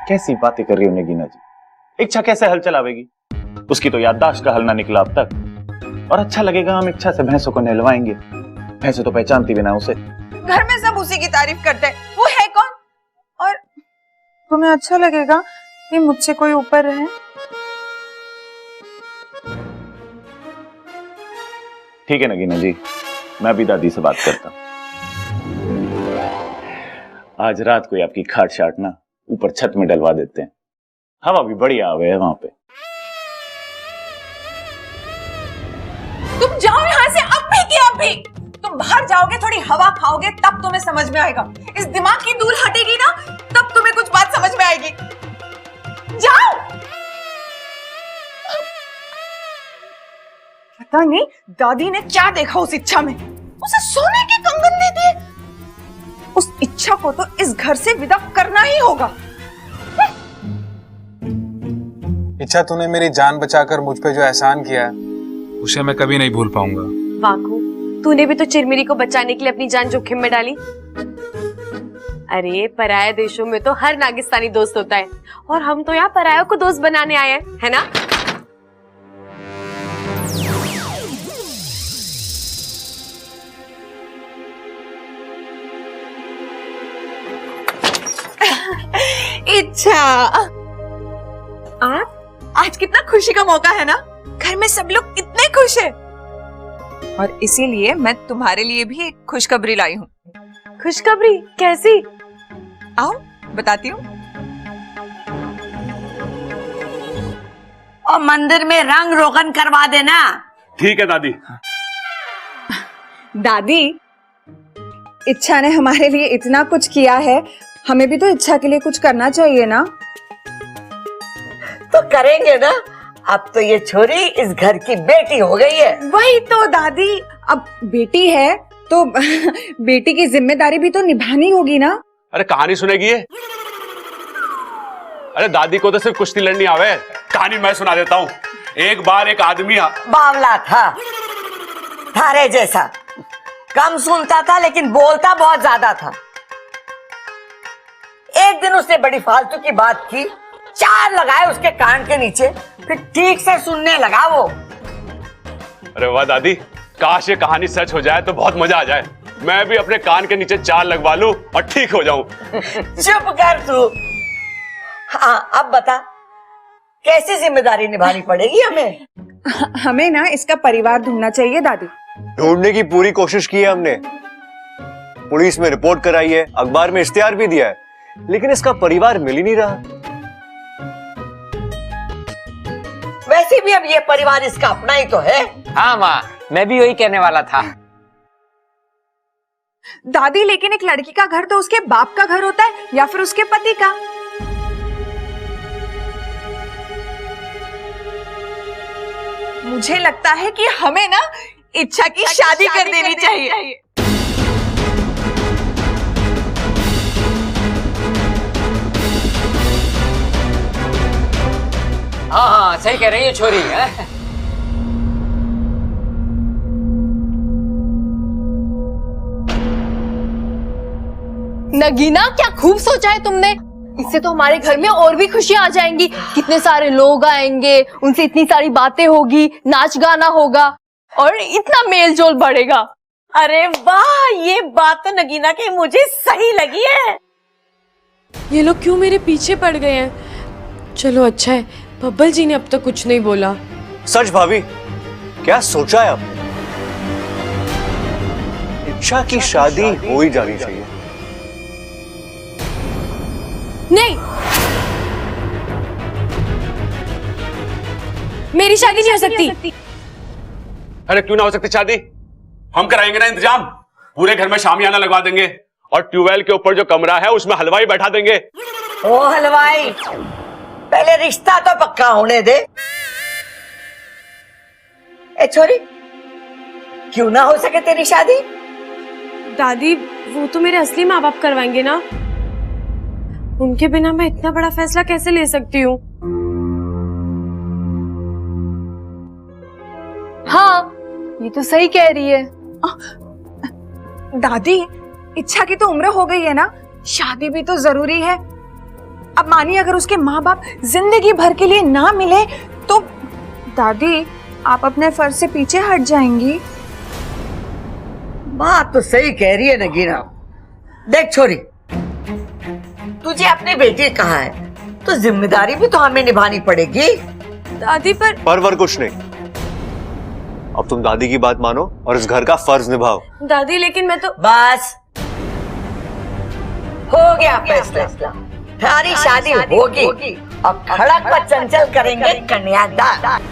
[SPEAKER 8] कैसी बातें कर रही हो नगीना जी? इच्छा कैसे हल चलावेगी? उसकी तो याददाश्त का हल ना निकला अब तक। और अच्छा लगेगा हम इच्छा से भैंसों को नहलवाएंगे? भैंसें तो पहचानती भी ना उसे।
[SPEAKER 12] घर में सब उसी की तारीफ करते हैं, वो है कौन? और तुम्हें अच्छा लगेगा कि मुझसे कोई ऊपर रहे?
[SPEAKER 8] ठीक है नगीना जी, मैं अभी दादी से बात करता हूँ। आज रात को आपकी खाट शाट ना ऊपर छत में डलवा देते हैं, हवा भी बढ़िया आवे है वहां पे।
[SPEAKER 12] तुम जाओ यहाँ से अभी की अभी। तुम बाहर जाओगे, थोड़ी हवा खाओगे, तब तुम्हें समझ में आएगा। इस दिमाग की दूर हटेगी ना, तब तुम्हें कुछ बात समझ में आएगी। जाओ। पता नहीं दादी ने क्या देखा उस इच्छा में, उसे सोने के कंगन दे दिए। उस इच्छा को तो इस घर से विदा करना ही होगा।
[SPEAKER 16] इच्छा, तूने मेरी जान बचाकर मुझ पे जो एहसान किया है उसे मैं कभी नहीं भूल पाऊंगा।
[SPEAKER 1] वाकू, तूने भी तो चिरमिरी को बचाने के लिए अपनी जान जोखिम में डाली। अरे पराये देशों में तो हर नागिस्तानी दोस्त होता है, और हम तो यहाँ परायों को दोस्त बनाने आए हैं, है ना?
[SPEAKER 12] इच्छा, आज कितना खुशी का मौका है ना, घर में सब लोग कितने खुश हैं। और इसीलिए मैं तुम्हारे लिए भी एक खुशखबरी लाई हूँ।
[SPEAKER 1] खुशखबरी? कैसी?
[SPEAKER 12] आओ बताती हूँ।
[SPEAKER 14] और मंदिर में रंग रोगन करवा देना।
[SPEAKER 3] ठीक है दादी।
[SPEAKER 12] दादी, इच्छा ने हमारे लिए इतना कुछ किया है, हमें भी तो इच्छा के लिए कुछ करना चाहिए ना।
[SPEAKER 14] तो करेंगे ना, अब तो ये छोरी इस घर की बेटी हो गई है।
[SPEAKER 12] वही तो दादी, अब बेटी है तो बेटी की जिम्मेदारी भी तो निभानी होगी ना।
[SPEAKER 3] अरे कहानी सुनेगी ये? अरे दादी को तो सिर्फ कुश्ती लड़नी आवे। कहानी मैं सुना देता हूँ। एक बार एक आदमी
[SPEAKER 14] बावला था, थारे जैसा, कम सुनता था लेकिन बोलता बहुत ज्यादा था। एक दिन उसने बड़ी फालतू की बात की, 4 लगाए उसके कान के नीचे, फिर ठीक से सुनने लगा वो।
[SPEAKER 3] अरे वाह दादी, काश ये कहानी सच हो जाए तो बहुत मजा आ जाए। मैं भी अपने कान के नीचे 4 लगवा लूं और ठीक हो जाऊं।
[SPEAKER 14] चुप कर तू। हाँ अब बता, कैसी जिम्मेदारी निभानी पड़ेगी हमें?
[SPEAKER 12] हमें ना इसका परिवार ढूंढना चाहिए दादी।
[SPEAKER 17] ढूंढने की पूरी कोशिश की है हमने, पुलिस में रिपोर्ट कराई है, अखबार में इश्तिहार भी दिया है, लेकिन इसका परिवार मिल ही नहीं रहा।
[SPEAKER 14] वैसे भी अब ये परिवार इसका अपना ही तो है।
[SPEAKER 9] हाँ माँ, मैं भी वही कहने वाला था।
[SPEAKER 12] दादी, लेकिन एक लड़की का घर तो उसके बाप का घर होता है या फिर उसके पति का। मुझे लगता है कि हमें ना इच्छा की शादी कर देनी चाहिए।
[SPEAKER 9] हाँ हाँ, सही कह रही है छोरी है।
[SPEAKER 7] नगीना, क्या खूब सोचा है तुमने। इससे तो हमारे घर में और भी खुशियां आ जाएंगी। कितने सारे लोग आएंगे, उनसे इतनी सारी बातें होगी, नाच गाना होगा और इतना मेल जोल बढ़ेगा।
[SPEAKER 15] अरे वाह, ये बात तो नगीना की मुझे सही लगी है।
[SPEAKER 1] ये लोग क्यों मेरे पीछे पड़ गए हैं? चलो अच्छा है, बब्बल जी ने अब तक कुछ नहीं बोला।
[SPEAKER 17] सच भाभी, क्या सोचा है आपने? इच्छा की शादी हो ही जानी चाहिए।
[SPEAKER 1] नहीं, मेरी शादी नहीं हो सकती।
[SPEAKER 3] अरे क्यों ना हो सकती शादी? हम कराएंगे ना इंतजाम। पूरे घर में शामियाना लगवा देंगे और ट्यूबवेल के ऊपर जो कमरा है उसमें हलवाई बैठा देंगे।
[SPEAKER 14] ओ हलवाई, पहले रिश्ता तो पक्का होने दे। ए छोरी, क्यों ना हो सके तेरी शादी?
[SPEAKER 1] दादी, वो तो मेरे असली माँ बाप करवाएंगे ना। उनके बिना मैं इतना बड़ा फैसला कैसे ले सकती हूँ?
[SPEAKER 7] हाँ, ये तो सही कह रही है।
[SPEAKER 12] दादी, इच्छा की तो उम्र हो गई है ना, शादी भी तो जरूरी है। अब मानिए अगर उसके माँ बाप जिंदगी भर के लिए ना मिले तो दादी आप अपने फर्ज से पीछे हट जाएंगी।
[SPEAKER 14] बात तो सही कह रही है नगीना। देख छोरी, तुझे अपनी बेटी कहा है तो जिम्मेदारी भी तो हमें निभानी पड़ेगी।
[SPEAKER 1] दादी
[SPEAKER 17] पर कुछ नहीं, अब तुम दादी की बात मानो और इस घर का फर्ज निभाओ।
[SPEAKER 1] दादी लेकिन मैं तो
[SPEAKER 14] बस हो गया फैसला, हमारी शादी होगी। अब खड़क व चंचल करेंगे कन्यादान।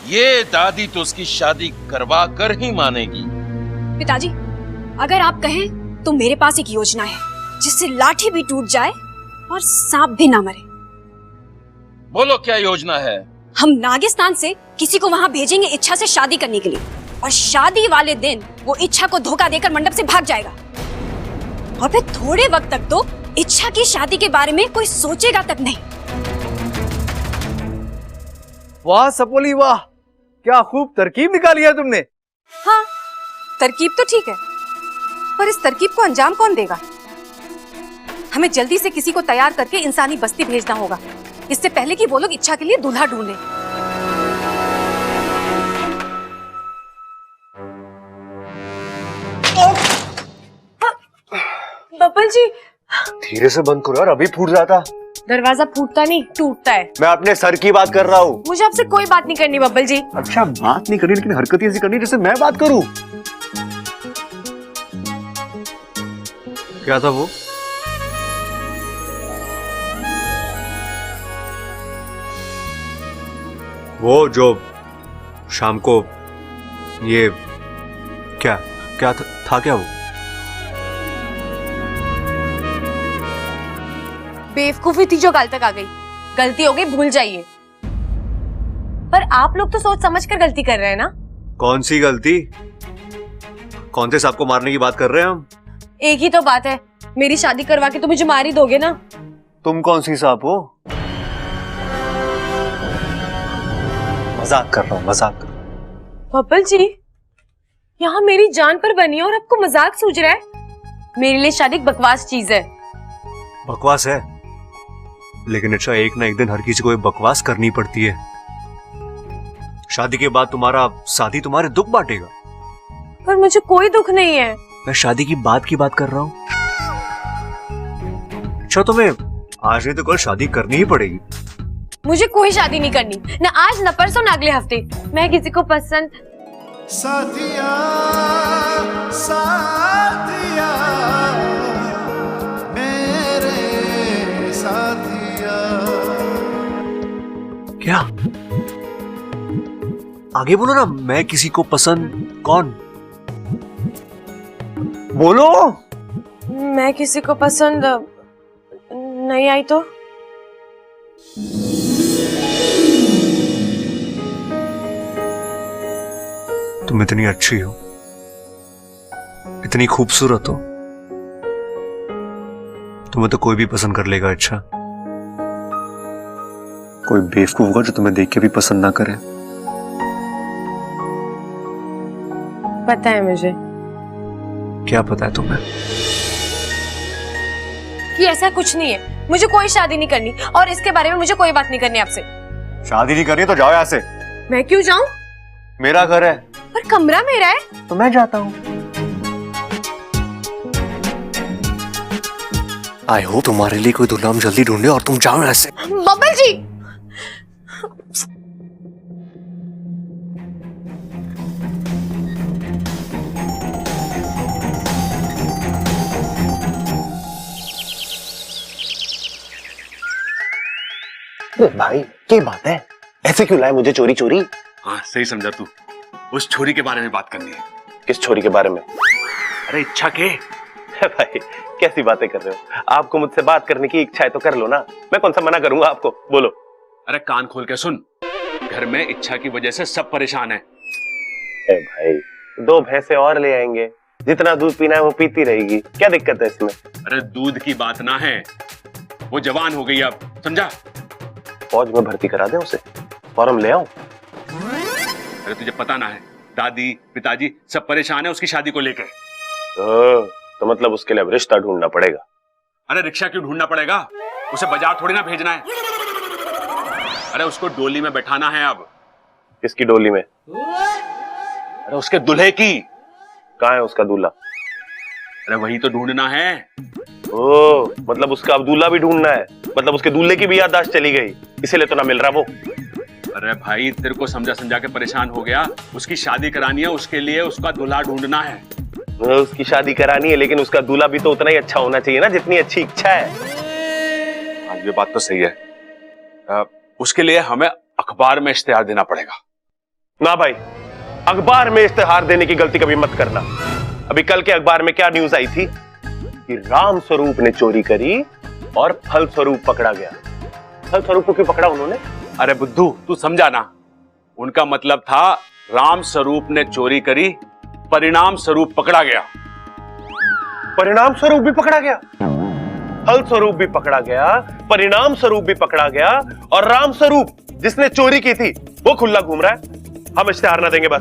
[SPEAKER 4] ये दादी तो उसकी शादी करवा कर ही मानेगी।
[SPEAKER 10] पिताजी, अगर आप कहें तो मेरे पास एक योजना है जिससे लाठी भी टूट जाए और सांप भी ना मरे।
[SPEAKER 4] बोलो क्या योजना है?
[SPEAKER 10] हम नागिस्तान से किसी को वहां भेजेंगे इच्छा से शादी करने के लिए, और शादी वाले दिन वो इच्छा को धोखा देकर मंडप से भाग जाएगा, और फिर थोड़े वक्त तक तो इच्छा की शादी के बारे में कोई सोचेगा तक नहीं।
[SPEAKER 5] वाह सपोली वाह, क्या खूब तरकीब निकाली है तुमने।
[SPEAKER 1] हाँ, तरकीब तो ठीक है, पर इस तरकीब को अंजाम कौन देगा? हमें जल्दी से किसी को तैयार करके इंसानी बस्ती भेजना होगा, इससे पहले कि वो लोग इच्छा के लिए दूल्हा ढूंढें। बब्बल जी,
[SPEAKER 17] धीरे से बंद करो यार, अभी फूट जाता।
[SPEAKER 1] दरवाजा फूटता नहीं, टूटता है।
[SPEAKER 17] मैं अपने सर की बात कर रहा हूँ।
[SPEAKER 1] मुझे आपसे कोई बात नहीं करनी बब्बल जी।
[SPEAKER 17] अच्छा, बात नहीं करनी लेकिन हरकतें ऐसी करनी जैसे मैं बात करूँ। क्या था वो? वो जो शाम को ये क्या क्या था क्या वो?
[SPEAKER 1] बेवकूफी थी जो कल तक आ गई। गलती हो गई, भूल जाइए। पर आप लोग तो सोच समझ कर गलती कर रहे हैं ना।
[SPEAKER 17] कौन सी गलती? कौन से सांप को मारने की बात कर रहे हैं हम?
[SPEAKER 1] एक ही तो बात है, मेरी शादी करवा के तो मुझे मार ही दोगे ना।
[SPEAKER 17] तुम कौन सी सांप हो? मजाक कर रहा हूँ, मजाक कर रहा हूँ।
[SPEAKER 1] बब्बल जी, यहाँ मेरी जान पर बनी है और आपको मजाक सूझ रहा है? मेरे लिए शादी एक बकवास चीज है।
[SPEAKER 17] बकवास है, लेकिन अच्छा एक ना एक दिन हर किसी को ये बकवास करनी पड़ती है। शादी के बाद तुम्हारा साथी तुम्हारे दुख बांटेगा।
[SPEAKER 1] पर मुझे कोई दुख नहीं है।
[SPEAKER 17] मैं शादी की बात कर रहा हूँ। अच्छा, तुम्हें आज नहीं तो कल शादी करनी ही पड़ेगी।
[SPEAKER 1] मुझे कोई शादी नहीं करनी, ना आज ना परसों ना अगले हफ्ते। मैं किसी को पसंद
[SPEAKER 18] साथिया, साथिया, मेरे साथिया।
[SPEAKER 17] क्या? आगे बोलो ना। मैं किसी को पसंद कौन? बोलो।
[SPEAKER 1] मैं किसी को पसंद नहीं आई तो?
[SPEAKER 17] तुम इतनी अच्छी हो, इतनी खूबसूरत हो, तुम्हें तो कोई भी पसंद कर लेगा। अच्छा, कोई बेवकूफ होगा जो तुम्हें देख के भी पसंद ना करे।
[SPEAKER 1] पता है मुझे।
[SPEAKER 17] क्या पता है तुम्हें?
[SPEAKER 1] कि ऐसा कुछ नहीं है। मुझे कोई शादी नहीं करनी और इसके बारे में मुझे कोई बात नहीं करनी आपसे।
[SPEAKER 17] शादी नहीं करनी तो जाओ यहाँ से।
[SPEAKER 1] मैं क्यों जाऊं?
[SPEAKER 17] मेरा घर है।
[SPEAKER 1] पर कमरा मेरा है।
[SPEAKER 17] तो मैं जाता हूँ। आई होप तुम्हारे लिए कोई दुल्हन जल्दी ढूंढे और तुम जाओ यहाँ से।
[SPEAKER 1] बब्बल जी,
[SPEAKER 17] भाई क्या बात है? ऐसे क्यों लाए मुझे चोरी चोरी?
[SPEAKER 3] हाँ, सही समझा तू। उस छोरी के बारे में बात करनी है।
[SPEAKER 17] किस छोरी के बारे में?
[SPEAKER 3] अरे इच्छा के।
[SPEAKER 8] भाई कैसी बातें कर रहे हो? आपको मुझसे बात करने की इच्छा है तो कर लो ना, मैं कौन सा मना करूंगा आपको, बोलो।
[SPEAKER 3] अरे कान खोल के सुन, घर में इच्छा की वजह से सब परेशान है।
[SPEAKER 8] भाई 2 भैंसे और ले आएंगे, जितना दूध पीना है वो पीती रहेगी, क्या दिक्कत है इसमें?
[SPEAKER 3] अरे दूध की बात ना है, वो जवान हो गई अब, समझा?
[SPEAKER 8] फौज में भर्ती करा दे उसे, फॉर्म ले आओ।
[SPEAKER 3] अरे तुझे पता ना है, दादी पिताजी सब परेशान है उसकी शादी को लेकर।
[SPEAKER 8] तो मतलब उसके लिए अब रिश्ता ढूंढना पड़ेगा।
[SPEAKER 3] अरे रिक्शा क्यों ढूंढना पड़ेगा, उसे बाजार थोड़ी ना भेजना है। अरे उसको डोली में बैठाना है अब।
[SPEAKER 8] किसकी डोली में?
[SPEAKER 3] अरे उसके दूल्हे की।
[SPEAKER 8] कहाँ है उसका दूल्हा?
[SPEAKER 3] अरे वही तो ढूंढना है।
[SPEAKER 8] ओ, मतलब उसका अब दूल्हा भी ढूंढना है, मतलब उसके दूल्हे की भी याददाश्त चली गई, इसीलिए तो ना मिल रहा वो।
[SPEAKER 3] अरे भाई तेरे को समझा समझा के परेशान हो गया, उसकी शादी करानी है, उसके लिए उसका दूल्हा ढूंढना है।
[SPEAKER 8] उसकी शादी करानी है, लेकिन उसका दूल्हा भी तो उतना ही अच्छा होना चाहिए ना जितनी अच्छी इच्छा है।
[SPEAKER 3] हाँ ये बात तो सही है। उसके लिए हमें अखबार में इश्तेहार देना पड़ेगा।
[SPEAKER 8] ना भाई, अखबार में इश्तेहार देने की गलती कभी मत करना। अभी कल के अखबार में क्या न्यूज आई थी कि राम स्वरूप ने चोरी करी और फल स्वरूप पकड़ा गया। फल स्वरूप को क्यों पकड़ा उन्होंने?
[SPEAKER 3] अरे बुद्धू तू समझा ना, उनका मतलब था राम स्वरूप ने चोरी करी, परिणाम स्वरूप पकड़ा गया।
[SPEAKER 8] परिणाम स्वरूप भी पकड़ा गया, फल स्वरूप भी पकड़ा गया, परिणाम स्वरूप भी पकड़ा गया, और राम स्वरूप जिसने चोरी की थी वो खुला घूम रहा है। हम इश्तेहार ना देंगे बस।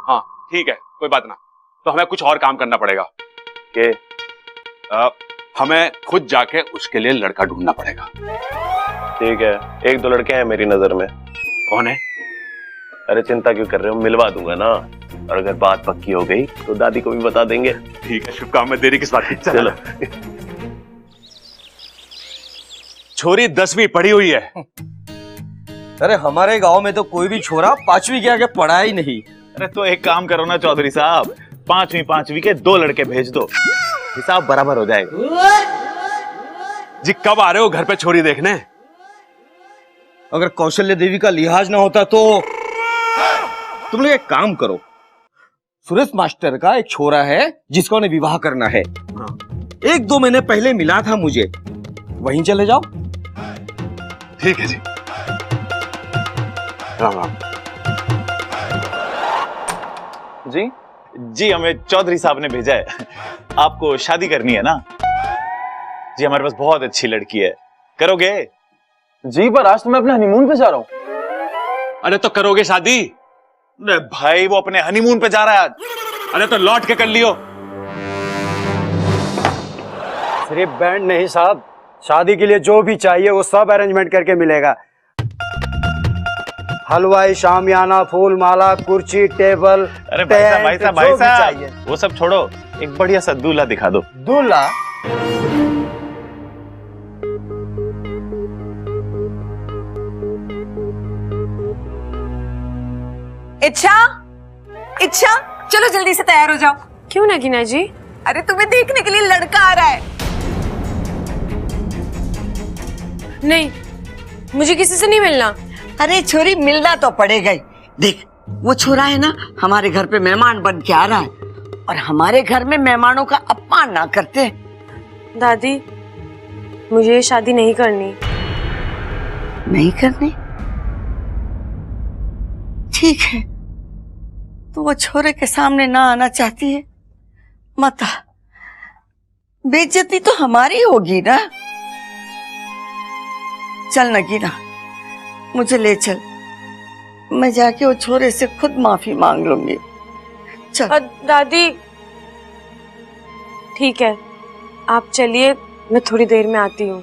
[SPEAKER 3] हाँ ठीक है, कोई बात ना, तो हमें कुछ और काम करना पड़ेगा
[SPEAKER 8] कि
[SPEAKER 3] हमें खुद जाके उसके लिए लड़का ढूंढना पड़ेगा।
[SPEAKER 8] ठीक है, 1-2 लड़के हैं मेरी नजर में।
[SPEAKER 3] कौन है?
[SPEAKER 8] अरे चिंता क्यों कर रहे हो, मिलवा दूंगा ना, और अगर बात पक्की हो गई तो दादी को भी बता देंगे।
[SPEAKER 3] ठीक है, शुभ काम में देरी किस बात की।
[SPEAKER 8] चलो।
[SPEAKER 3] छोरी 10वीं पढ़ी हुई है।
[SPEAKER 5] अरे हमारे गांव में तो कोई भी छोरा 5वीं के आगे पढ़ा ही नहीं।
[SPEAKER 8] अरे तो एक काम करो ना चौधरी साहब, 5वीं के 2 लड़के भेज दो, हिसाब बराबर हो जाएगा।
[SPEAKER 3] जी कब आ रहे हो घर पे छोरी देखने?
[SPEAKER 5] अगर कौशल्य देवी का लिहाज ना होता तो तुम लोग एक काम करो, सुरेश मास्टर का एक छोरा है जिसका उन्हें विवाह करना है। 1-2 महीने पहले मिला था मुझे, वहीं चले जाओ।
[SPEAKER 3] ठीक है जी, राम राम।
[SPEAKER 8] जी जी, हमें चौधरी साहब ने भेजा है, आपको शादी करनी है ना? जी हमारे पास बहुत अच्छी लड़की है, करोगे?
[SPEAKER 5] जी पर आज तो मैं अपने हनीमून पे जा रहा हूँ।
[SPEAKER 3] अरे तो करोगे शादी?
[SPEAKER 8] अरे भाई वो अपने हनीमून पे जा रहा है आज।
[SPEAKER 3] अरे तो लौट के कर लियो।
[SPEAKER 19] सिर्फ बैंड नहीं साहब, शादी के लिए जो भी चाहिए वो सब अरेंजमेंट करके मिलेगा। हलवाई, शामियाना, फूल माला, कुर्सी, टेबल।
[SPEAKER 8] अरे भाई साहब वो सब छोड़ो, एक बढ़िया सा दूल्हा दिखा दो।
[SPEAKER 19] दूल्हा?
[SPEAKER 12] इच्छा, इच्छा चलो जल्दी से तैयार हो जाओ।
[SPEAKER 1] क्यों नगीना जी?
[SPEAKER 12] अरे तुम्हें देखने के लिए लड़का आ रहा है।
[SPEAKER 1] नहीं, मुझे किसी से नहीं मिलना।
[SPEAKER 14] अरे छोरी मिलना तो पड़ेगा ही। देख वो छोरा है ना, हमारे घर पे मेहमान बन के आ रहा है, और हमारे घर में मेहमानों का अपमान ना करते।
[SPEAKER 1] दादी मुझे ये शादी नहीं करनी।
[SPEAKER 14] नहीं करनी? ठीक है, तो वो छोरे के सामने ना आना चाहती है, मत आ। बेइज्जती तो हमारी होगी ना। चल नगीना, मुझे ले चल, मैं जाके वो छोरे से खुद माफी मांग लूंगी। चल।
[SPEAKER 1] दादी ठीक है, आप चलिए, मैं थोड़ी देर में आती हूँ।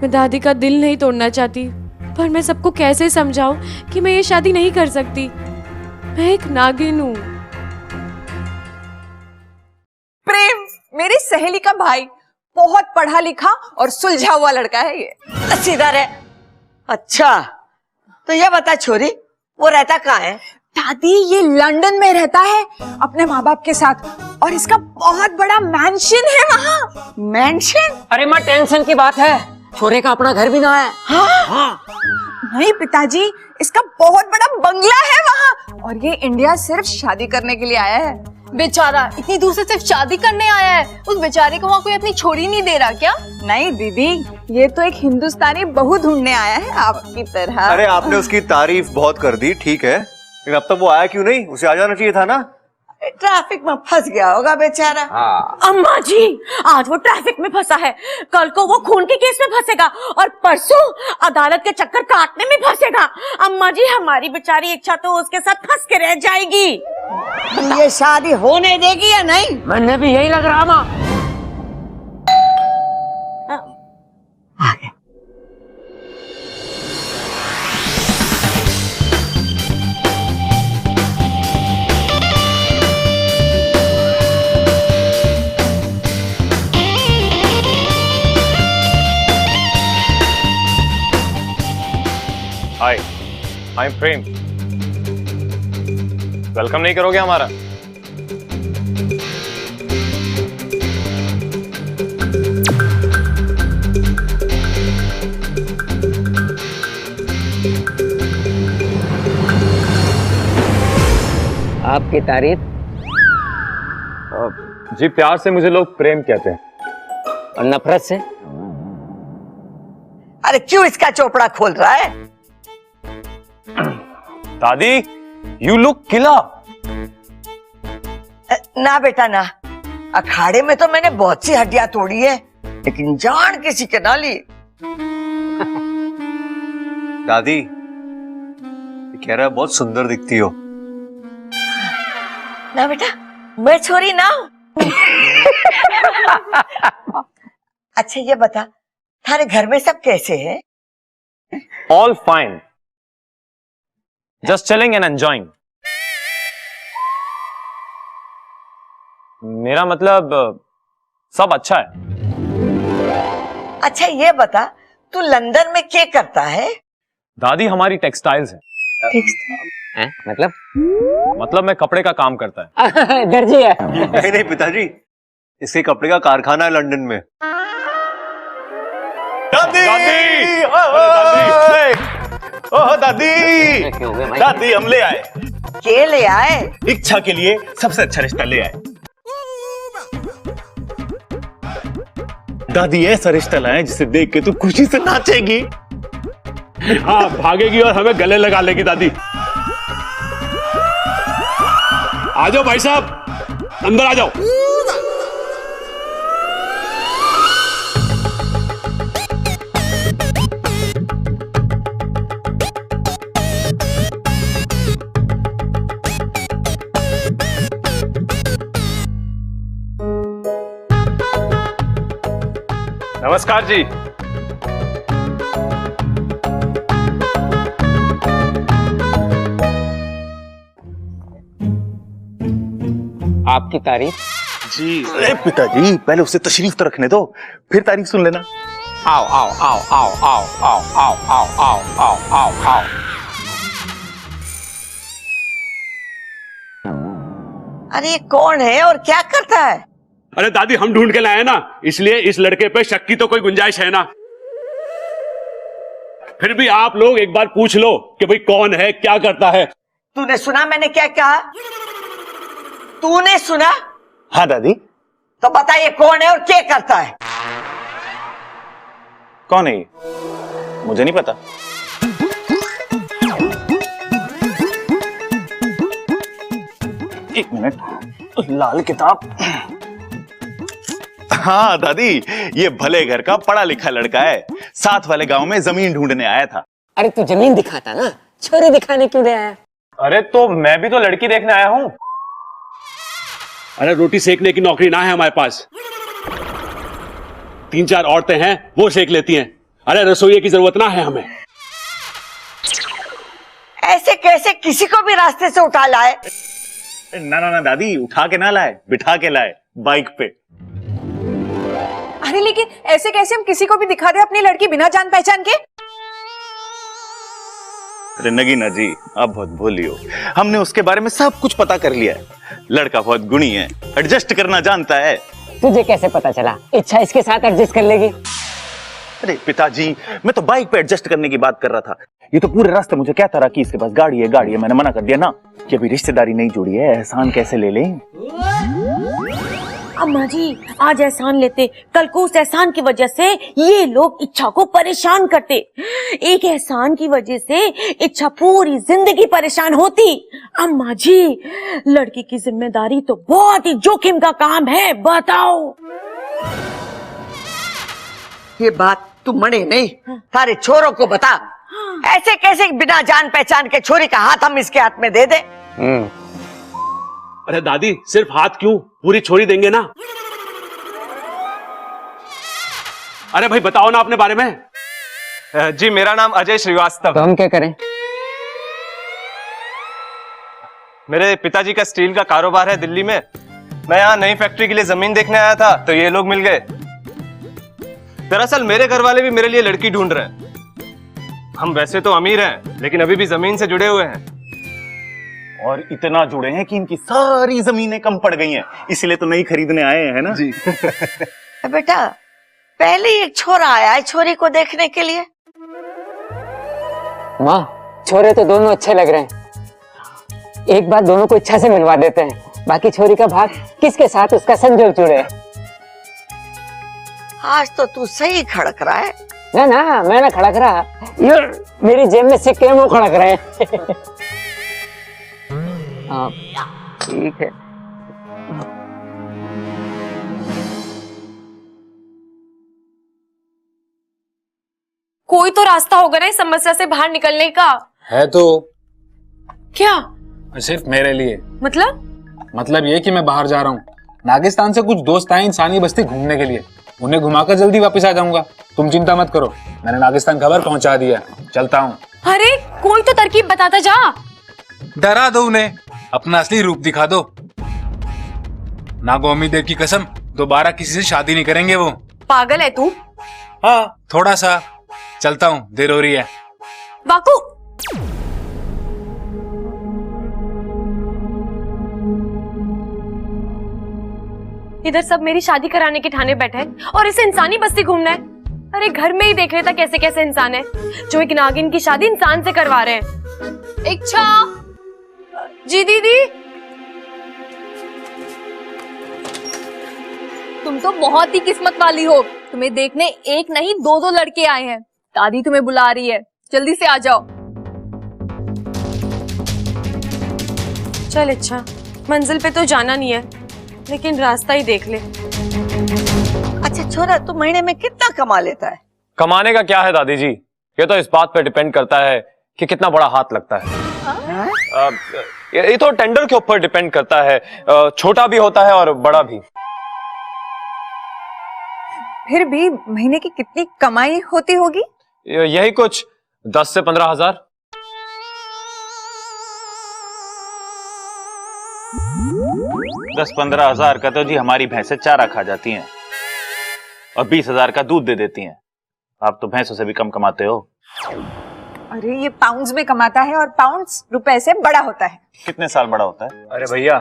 [SPEAKER 1] मैं दादी का दिल नहीं तोड़ना चाहती, पर मैं सबको कैसे समझाऊं कि मैं ये शादी नहीं कर सकती। मैं एक नागिन हूँ।
[SPEAKER 12] प्रेम मेरी सहेली का भाई, बहुत पढ़ा लिखा और सुलझा हुआ लड़का है ये।
[SPEAKER 14] सीधा रहे। अच्छा तो ये बता छोरी, वो रहता कहाँ है?
[SPEAKER 12] दादी ये लंदन में रहता है अपने माँ बाप के साथ, और इसका बहुत बड़ा मैंशन है वहाँ।
[SPEAKER 14] मैंशन?
[SPEAKER 9] अरे माँ टेंशन की बात है, छोरे का अपना घर भी ना है।
[SPEAKER 14] हाँ?
[SPEAKER 12] नहीं पिताजी, इसका बहुत बड़ा बंगला है वहाँ, और ये इंडिया सिर्फ शादी करने के लिए आया है।
[SPEAKER 7] बेचारा इतनी दूर से सिर्फ शादी करने आया है, उस बेचारे को वहाँ कोई अपनी छोरी नहीं दे रहा क्या?
[SPEAKER 12] नहीं दीदी, ये तो एक हिंदुस्तानी बहू ढूंढने आया है आपकी तरह।
[SPEAKER 17] अरे आपने उसकी तारीफ बहुत कर दी, ठीक है, लेकिन अब तक वो आया क्यों नहीं? उसे आ जाना चाहिए था ना।
[SPEAKER 14] ट्रैफिक में फंस गया होगा बेचारा।
[SPEAKER 15] अम्मा जी, आज वो ट्रैफिक में फंसा है, कल को वो खून के केस में फंसेगा और परसों अदालत के चक्कर काटने में फंसेगा। अम्मा जी, हमारी बेचारी इच्छा तो उसके साथ फंस के रह जाएगी।
[SPEAKER 14] ये शादी होने देगी या नहीं?
[SPEAKER 9] मैंने भी यही लग रहा माँ।
[SPEAKER 16] हाय, आई एम प्रेम। वेलकम नहीं करोगे हमारा?
[SPEAKER 9] आपकी तारीफ?
[SPEAKER 16] जी, प्यार से मुझे लोग प्रेम कहते हैं।
[SPEAKER 9] और नफरत से?
[SPEAKER 14] अरे क्यों इसका चोपड़ा खोल रहा है?
[SPEAKER 16] दादी, यू लुक किला।
[SPEAKER 14] ना बेटा ना, अखाड़े में तो मैंने बहुत सी हड्डियां तोड़ी है, लेकिन जान किसी के ना ली।
[SPEAKER 17] दादी, कह रहा है बहुत सुंदर दिखती हो।
[SPEAKER 14] ना बेटा, मैं छोरी ना हूं। अच्छा ये बता, थारे घर में सब कैसे हैं?
[SPEAKER 16] All fine, just chilling and enjoying. मेरा मतलब सब अच्छा है।
[SPEAKER 14] अच्छा ये बता, तू लंदन में क्या करता है?
[SPEAKER 16] दादी, हमारी टेक्सटाइल्स है। मतलब मैं कपड़े का काम करता है।
[SPEAKER 9] दर्जी है।
[SPEAKER 17] नहीं नहीं पिताजी, इसके कपड़े का कारखाना है लंदन में।
[SPEAKER 8] दादी, ओह दादी, दादी हम ले आए।
[SPEAKER 14] के ले आए?
[SPEAKER 8] इच्छा के लिए सबसे अच्छा रिश्ता ले आए। दादी, ऐसा रिश्ता लाए जिसे देख के तू खुशी से नाचेगी।
[SPEAKER 3] हाँ, भागेगी और हमें गले लगा लेगी। दादी आ जाओ भाई साहब, अंदर आ जाओ।
[SPEAKER 16] नमस्कार जी।
[SPEAKER 9] आपकी तारीफ?
[SPEAKER 8] जी। अरे पिताजी, पहले उसे तशरीफ तो रखने दो, फिर तारीफ सुन लेना।
[SPEAKER 9] आओ आओ आओ आओ आओ आओ आओ आओ आओ आओ आओ आओ।
[SPEAKER 14] अरे ये कौन है और क्या करता है?
[SPEAKER 3] अरे दादी, हम ढूंढ के लाए ना, इसलिए इस लड़के पे शक की तो कोई गुंजाइश है ना। फिर भी आप लोग एक बार पूछ लो कि भाई कौन है, क्या करता है।
[SPEAKER 14] तूने सुना मैंने क्या कहा? तूने सुना?
[SPEAKER 8] हाँ दादी।
[SPEAKER 14] तो बताइए कौन है और क्या करता है?
[SPEAKER 8] कौन है ये? मुझे नहीं पता। एक मिनट, लाल किताब। हाँ दादी, ये भले घर का पढ़ा लिखा लड़का है, साथ वाले गांव में जमीन ढूंढने आया था।
[SPEAKER 9] अरे तू जमीन दिखाता ना, छोरी दिखाने क्यों ले आया?
[SPEAKER 16] अरे तो मैं भी तो लड़की देखने आया हूँ।
[SPEAKER 3] अरे रोटी सेकने की नौकरी ना है हमारे पास, 3-4 औरतें हैं, वो सेक लेती हैं। अरे रसोई की जरूरत ना है हमें।
[SPEAKER 14] ऐसे कैसे किसी को भी रास्ते से उठा लाए?
[SPEAKER 8] ना ना ना दादी, उठा के ना लाए, बिठा के लाए बाइक पे।
[SPEAKER 12] अरे लेकिन ऐसे कैसे हम किसी को भी दिखा दे अपनी लड़की बिना जान पहचान के?
[SPEAKER 8] अरे नगीना जी, आप बहुत भोली हो। हमने उसके बारे में सब कुछ पता कर लिया है। लड़का बहुत गुणी है, एडजस्ट करना जानता है।
[SPEAKER 9] तुझे कैसे पता चला इच्छा इसके साथ एडजस्ट कर लेगी?
[SPEAKER 8] अरे पिताजी, मैं तो बाइक पे एडजस्ट करने की बात कर रहा था। ये तो पूरे रास्ते मुझे कहता रहा कि इसके पास गाड़ी है। मैंने मना कर दिया ना कि अभी रिश्तेदारी नहीं जुड़ी है, एहसान कैसे ले लें।
[SPEAKER 15] अम्मा जी, आज एहसान लेते, कल को उस एहसान की वजह से ये लोग इच्छा को परेशान करते। एक एहसान की वजह से इच्छा पूरी जिंदगी परेशान होती। अम्मा जी, लड़की की जिम्मेदारी तो बहुत ही जोखिम का काम है, बताओ।
[SPEAKER 14] ये बात तू मने नहीं, सारे छोरों को बता। ऐसे कैसे बिना जान पहचान के छोरी का हाथ हम इसके हाथ में दे दे?
[SPEAKER 3] अरे दादी, सिर्फ हाथ क्यों, पूरी छोरी देंगे ना। अरे भाई बताओ ना अपने बारे में।
[SPEAKER 20] जी, मेरा नाम अजय श्रीवास्तव।
[SPEAKER 9] तो हम क्या करें?
[SPEAKER 20] मेरे पिताजी का स्टील का कारोबार है दिल्ली में। मैं यहाँ नई फैक्ट्री के लिए जमीन देखने आया था तो ये लोग मिल गए। दरअसल मेरे घर वाले भी मेरे लिए लड़की ढूंढ रहे हैं। हम वैसे तो अमीर हैं, लेकिन अभी भी जमीन से जुड़े हुए हैं।
[SPEAKER 8] और इतना जुड़े हैं कि इनकी सारी जमीनें कम पड़ गई हैं, इसलिए तो नई खरीदने आए हैं ना जी।
[SPEAKER 14] बेटा, पहले एक छोरा आया है छोरी को देखने के लिए।
[SPEAKER 9] माँ, छोरे तो दोनों अच्छे लग रहे हैं। एक बार दोनों को इच्छा से मिलवा देते हैं, बाकी छोरी का भाग किसके साथ उसका संजोग जुड़े।
[SPEAKER 14] आज तो तू सही खड़क रहा है।
[SPEAKER 9] ना, मैं ना खड़क रहा, ये मेरी जेब में सिक्के हैं, वो खड़क रहे हैं। हाँ, ठीक है।
[SPEAKER 1] कोई तो रास्ता होगा ना इस समस्या से बाहर निकलने का।
[SPEAKER 16] है तो।
[SPEAKER 1] क्या?
[SPEAKER 16] सिर्फ मेरे लिए।
[SPEAKER 1] मतलब
[SPEAKER 16] ये कि मैं बाहर जा रहा हूँ। नागिस्तान से कुछ दोस्त आए इंसानी बस्ती घूमने के लिए, उन्हें घुमाकर जल्दी वापस आ जाऊंगा। तुम चिंता मत करो, मैंने नागिस्तान खबर पहुंचा दिया। चलता हूँ।
[SPEAKER 1] अरे कोई तो तरकीब बताता जा।
[SPEAKER 16] डरा दो उन्हें, अपना असली रूप दिखा दो। नागोमी देव की कसम, दोबारा किसी से शादी नहीं करेंगे वो।
[SPEAKER 1] पागल है तू?
[SPEAKER 16] हाँ, थोड़ा सा। चलता हूँ, देर हो रही है।
[SPEAKER 1] बाकू, इधर सब मेरी शादी कराने के ठाने बैठे हैं और इसे इंसानी बस्ती घूमना है। अरे घर में ही देख लेता कैसे कैसे इंसान है जो एक नागिन की शादी इंसान से करवा रहे हैं।
[SPEAKER 7] इच्छा
[SPEAKER 1] जी दीदी।
[SPEAKER 7] तुम तो बहुत ही किस्मत वाली हो, तुम्हें देखने एक नहीं दो लड़के आए हैं। दादी तुम्हें बुला रही है, जल्दी से आ जाओ।
[SPEAKER 1] चल इच्छा, मंजिल पे तो जाना नहीं है, लेकिन रास्ता ही देख ले।
[SPEAKER 14] अच्छा छोरा, तू महीने में कितना कमा लेता है?
[SPEAKER 20] कमाने का क्या है दादी जी, ये तो इस बात पे डिपेंड करता है कि कितना बड़ा हाथ लगता है। ये तो टेंडर के ऊपर डिपेंड करता है, छोटा भी होता है और बड़ा भी।
[SPEAKER 12] फिर भी महीने की कितनी कमाई होती होगी?
[SPEAKER 20] यही कुछ 10 से 15 हजार।
[SPEAKER 8] दस 15 हजार का तो जी हमारी भैंसें चारा खा जाती हैं और 20 हजार का दूध दे देती हैं। आप तो भैंसों से भी कम कमाते हो।
[SPEAKER 12] अरे ये पाउंड्स में कमाता है और पाउंड्स रुपए से बड़ा होता है।
[SPEAKER 8] कितने साल बड़ा होता है?
[SPEAKER 17] अरे भैया,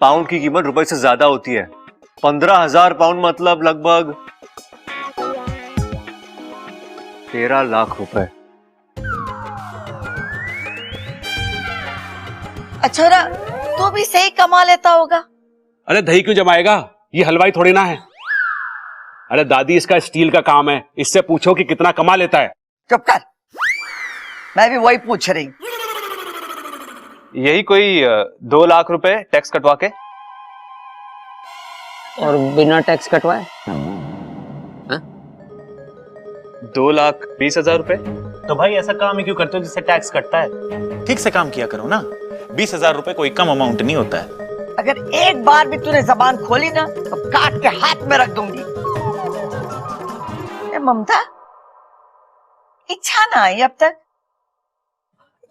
[SPEAKER 17] पाउंड की कीमत रुपए से ज्यादा होती है। 15,000 पाउंड मतलब लगभग 13 लाख रुपए।
[SPEAKER 14] अच्छा, तो भी सही कमा लेता होगा।
[SPEAKER 3] अरे दही क्यों जमाएगा, ये हलवाई थोड़ी ना है। अरे दादी, इसका स्टील का काम है, इससे पूछो कि कितना कमा लेता है।
[SPEAKER 14] चुप कर, मैं भी वही पूछ रही हूँ।
[SPEAKER 20] यही कोई 2 लाख रुपए टैक्स कटवा के।
[SPEAKER 9] और बिना टैक्स कटवाए
[SPEAKER 8] 2,20,000 रुपए। तो भाई ऐसा काम ही क्यों करते हो जिससे टैक्स कटता है? ठीक से काम किया करो ना। 20,000 रुपए कोई कम अमाउंट नहीं होता है।
[SPEAKER 14] अगर एक बार भी तूने जबान खोली ना तो काट के हाथ में रख दूंगी। ममता, इच्छा ना आई अब तक?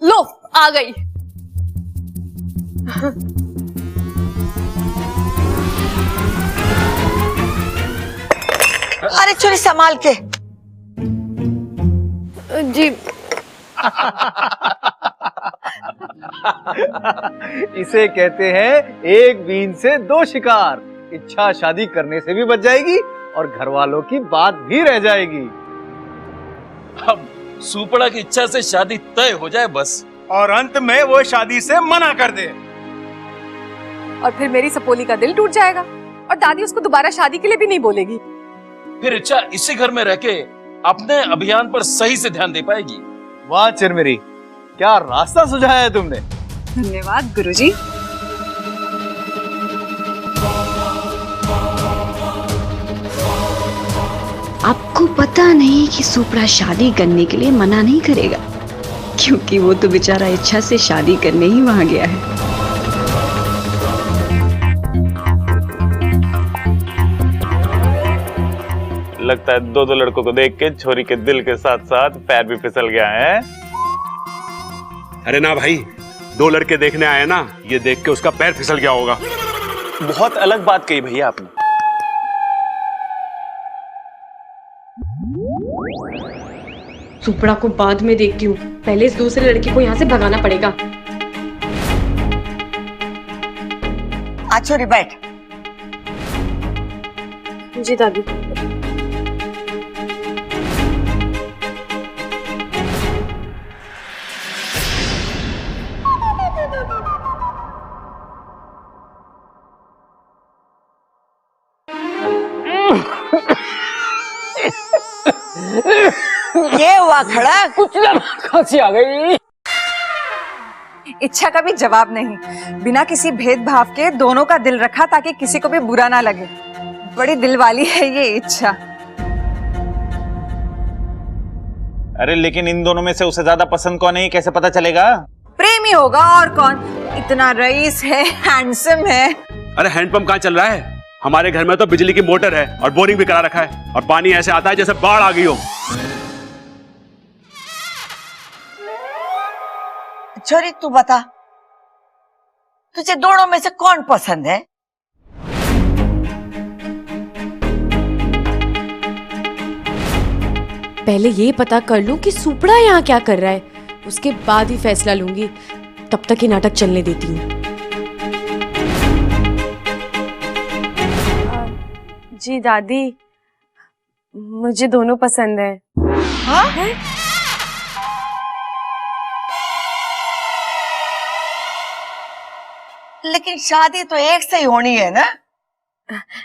[SPEAKER 7] लो आ गई।
[SPEAKER 14] अरे चोरी संभाल के।
[SPEAKER 1] जी।
[SPEAKER 5] इसे कहते हैं एक बीन से 2 शिकार। इच्छा शादी करने से भी बच जाएगी और घर वालों की बात भी रह जाएगी।
[SPEAKER 4] अब सुपड़ा की इच्छा से शादी तय हो जाए बस।
[SPEAKER 11] और अंत में वो शादी से मना कर दे।
[SPEAKER 12] और फिर मेरी सपोली का दिल टूट जाएगा और दादी उसको दोबारा शादी के लिए भी नहीं बोलेगी।
[SPEAKER 4] फिर इच्छा इसी घर में रह के अपने अभियान पर सही से ध्यान दे पाएगी।
[SPEAKER 5] वाह चिरमिरी, क्या रास्ता सुझाया है तुमने।
[SPEAKER 12] धन्यवाद गुरुजी।
[SPEAKER 6] आपको पता नहीं कि सुपड़ा शादी करने के लिए मना नहीं करेगा, क्योंकि वो तो बेचारा इच्छा से शादी करने ही वहां गया है।
[SPEAKER 8] लगता है दो लड़कों को देख के छोरी के दिल के साथ साथ पैर भी फिसल गया है।
[SPEAKER 3] अरे ना भाई, 2 लड़के देखने आए ना, ये देख के उसका पैर फिसल गया होगा।
[SPEAKER 8] बहुत अलग बात कही भैया आपने।
[SPEAKER 6] सुपड़ा को बाद में देखती हूँ, पहले इस दूसरे लड़के को यहाँ से भगाना पड़ेगा।
[SPEAKER 14] छोरी बैठ।
[SPEAKER 1] जी दादी।
[SPEAKER 14] ये हुआ खड़ा,
[SPEAKER 9] कुछ ना खांसी आ गई।
[SPEAKER 12] इच्छा का भी जवाब नहीं, बिना किसी भेदभाव के दोनों का दिल रखा ताकि किसी को भी बुरा ना लगे। बड़ी दिल वाली है ये इच्छा।
[SPEAKER 8] अरे लेकिन इन दोनों में से उसे ज्यादा पसंद कौन है, कैसे पता चलेगा?
[SPEAKER 12] प्रेमी होगा और कौन, इतना रईस है, हैंडसम है।
[SPEAKER 3] अरे हैंडपंप कहाँ चल रहा है? हमारे घर में तो बिजली की मोटर है और बोरिंग भी करा रखा है, और पानी ऐसे आता है जैसे बाढ़ आ गई हो।
[SPEAKER 14] छोरी तू बता, तुझे दोनों में से कौन पसंद है?
[SPEAKER 1] पहले ये पता कर लूं कि सुपड़ा यहाँ क्या कर रहा है, उसके बाद ही फैसला लूंगी। तब तक ही नाटक चलने देती हूँ। जी दादी, मुझे दोनों पसंद है।
[SPEAKER 14] हाँ? लेकिन शादी तो एक से ही होनी है ना?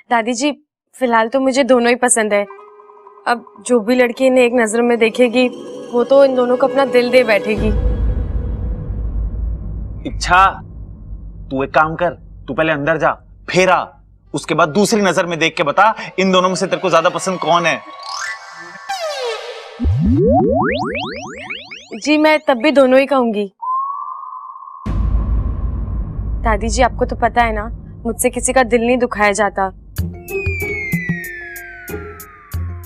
[SPEAKER 1] दादी जी, फिलहाल तो मुझे दोनों ही पसंद है। अब जो भी लड़की इन्हें एक नजर में देखेगी, वो तो इन दोनों को अपना दिल दे बैठेगी।
[SPEAKER 8] इच्छा, तू एक काम कर, तू पहले अंदर जा, फिर आ, उसके बाद दूसरी नजर में देख के बता इन दोनों में से तेरे को ज्यादा पसंद कौन है।
[SPEAKER 1] जी मैं तब भी दोनों ही कहूंगी। दादी जी, आपको तो पता है ना, मुझसे किसी का दिल नहीं दुखाया जाता।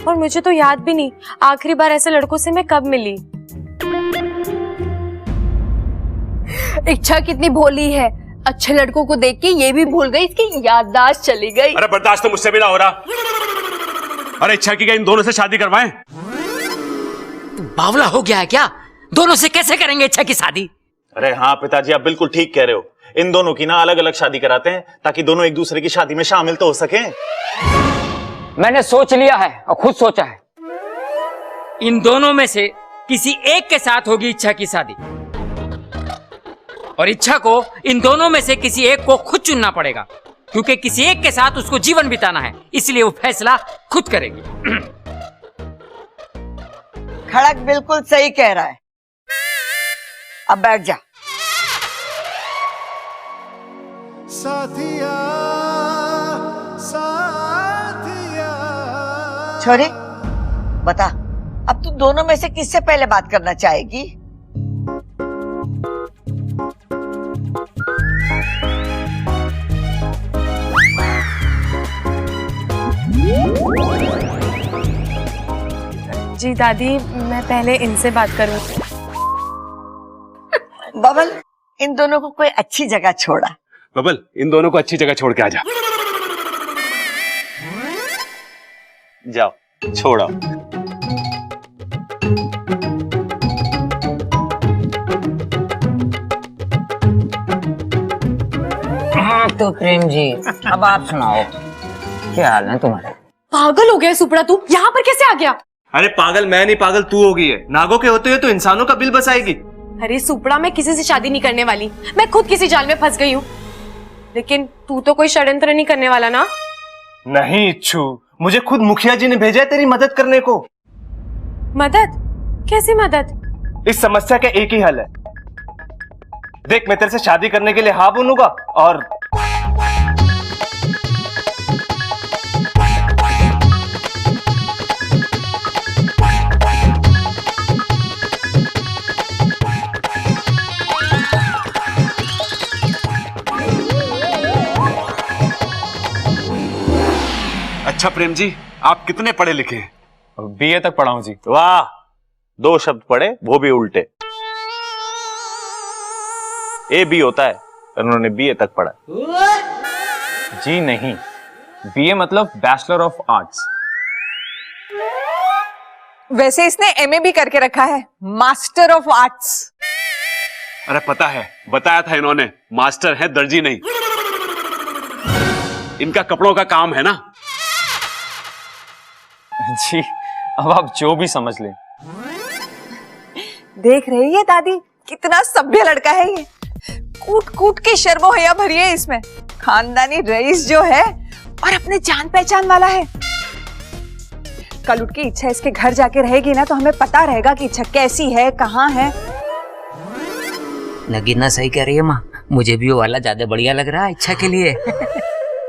[SPEAKER 1] और मुझे तो याद भी नहीं आखिरी बार ऐसे लड़कों से मैं कब मिली।
[SPEAKER 7] इच्छा कितनी भोली है, अच्छे लड़कों को देख के ये भी भूल गई, इसकी याददाश्त चली गई।
[SPEAKER 3] अरे बर्दाश्त तो मुझसे भी ना हो रहा। अरे इच्छा की क्या इन दोनों से शादी करवाएं?
[SPEAKER 9] बावला हो गया है क्या? दोनों से कैसे करेंगे इच्छा की शादी?
[SPEAKER 8] अरे हाँ पिताजी, आप बिल्कुल ठीक कह रहे हो। इन दोनों की ना अलग अलग शादी कराते हैं ताकि दोनों एक दूसरे की शादी में शामिल तो हो सके।
[SPEAKER 9] मैंने सोच लिया है और खुद सोचा है, इन दोनों में से किसी एक के साथ होगी इच्छा की शादी, और इच्छा को इन दोनों में से किसी एक को खुद चुनना पड़ेगा, क्योंकि किसी एक के साथ उसको जीवन बिताना है, इसलिए वो फैसला खुद करेगी।
[SPEAKER 14] खड़क बिल्कुल सही कह रहा है, अब बैठ जा।
[SPEAKER 18] साथिया साथिया।
[SPEAKER 14] छोरी बता, अब तू दोनों में से किससे पहले बात करना चाहेगी?
[SPEAKER 1] जी दादी, मैं पहले इनसे बात करूं।
[SPEAKER 14] बबल, इन दोनों को कोई अच्छी जगह छोड़ा।
[SPEAKER 3] बबल, इन दोनों को अच्छी जगह छोड़ के आ जा।
[SPEAKER 8] जाओ, छोड़ो।
[SPEAKER 9] हाँ तो प्रेम जी, अब आप सुनाओ, क्या हाल है तुम्हारे?
[SPEAKER 1] पागल हो गया सुपड़ा, तू यहाँ पर कैसे आ गया?
[SPEAKER 20] अरे पागल मैं नहीं, पागल तू हो गई है। नागों के होते हुए तो इंसानों का बिल बसाएगी।
[SPEAKER 1] अरे सुपड़ा, मैं किसी से शादी नहीं करने वाली। मैं खुद किसी जाल में फंस गई हूँ। लेकिन तू तो कोई षड्यंत्र नहीं करने वाला ना?
[SPEAKER 20] नहीं इच्छू, मुझे खुद मुखिया जी ने भेजा है तेरी मदद करने को।
[SPEAKER 1] मदद? कैसी मदद?
[SPEAKER 20] इस समस्या का एक ही हल है। देख, मैं तेरे से शादी करने के लिए हाँ बोलूंगा और
[SPEAKER 3] अच्छा प्रेम जी, आप कितने पढ़े लिखे हैं?
[SPEAKER 16] बीए तक पढ़ा हूं जी।
[SPEAKER 8] वाह, 2 शब्द पढ़े, वो भी उल्टे। ए बी होता है, उन्होंने बीए तक पढ़ा।
[SPEAKER 16] जी नहीं, बीए मतलब बैचलर ऑफ आर्ट्स।
[SPEAKER 12] वैसे इसने एमए भी करके रखा है, मास्टर ऑफ आर्ट्स।
[SPEAKER 3] अरे पता है, बताया था इन्होंने, मास्टर है, दर्जी नहीं। इनका कपड़ों का काम है ना।
[SPEAKER 16] जी, अब आप जो भी समझ लें।
[SPEAKER 12] देख रही है दादी, कितना सभ्य लड़का है ये। कूट कूट के शर्मो हया भरी है इसमें। खानदानी रईस जो है और अपने जान पहचान वाला है। कल उठ के इच्छा इसके घर जाके रहेगी ना, तो हमें पता रहेगा कि इच्छा कैसी है, कहाँ है।
[SPEAKER 9] नगीना सही कह रही है माँ, मुझे भी वो वाला ज्यादा बढ़िया लग रहा है इच्छा के लिए।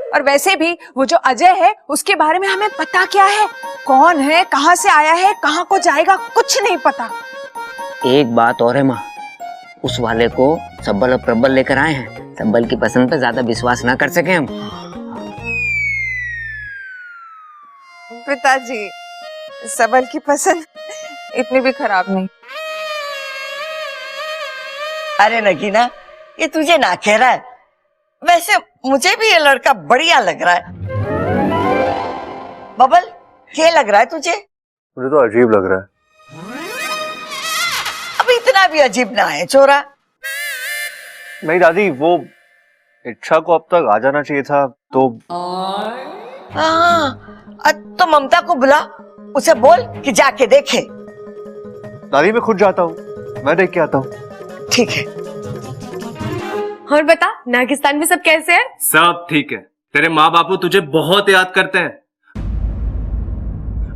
[SPEAKER 12] और वैसे भी वो जो अजय है, उसके बारे में हमें पता क्या है? कौन है, कहाँ से आया है, कहाँ को जाएगा, कुछ नहीं पता।
[SPEAKER 9] एक बात और है माँ, उस वाले को सब्बल और प्रबल लेकर आए हैं। सब्बल की पसंद पे ज्यादा विश्वास ना कर सके हम।
[SPEAKER 12] पिताजी, सबल की पसंद इतनी भी खराब नहीं।
[SPEAKER 14] अरे नगीना, ये तुझे ना कह रहा है। वैसे मुझे भी ये लड़का बढ़िया लग रहा है। बबल, क्या लग रहा है तुझे?
[SPEAKER 17] मुझे तो अजीब लग रहा है।
[SPEAKER 14] अब इतना भी अजीब ना है छोरा।
[SPEAKER 17] नहीं दादी, वो इच्छा को अब तक आ जाना चाहिए था तो।
[SPEAKER 14] हाँ, तो ममता को बुला, उसे बोल कि जाके देखे।
[SPEAKER 17] दादी मैं खुद जाता हूँ, मैं देख के आता हूँ।
[SPEAKER 14] ठीक है।
[SPEAKER 1] और बता, नागिस्तान में सब कैसे हैं?
[SPEAKER 20] सब ठीक है। तेरे माँ बापू तुझे बहुत याद करते हैं।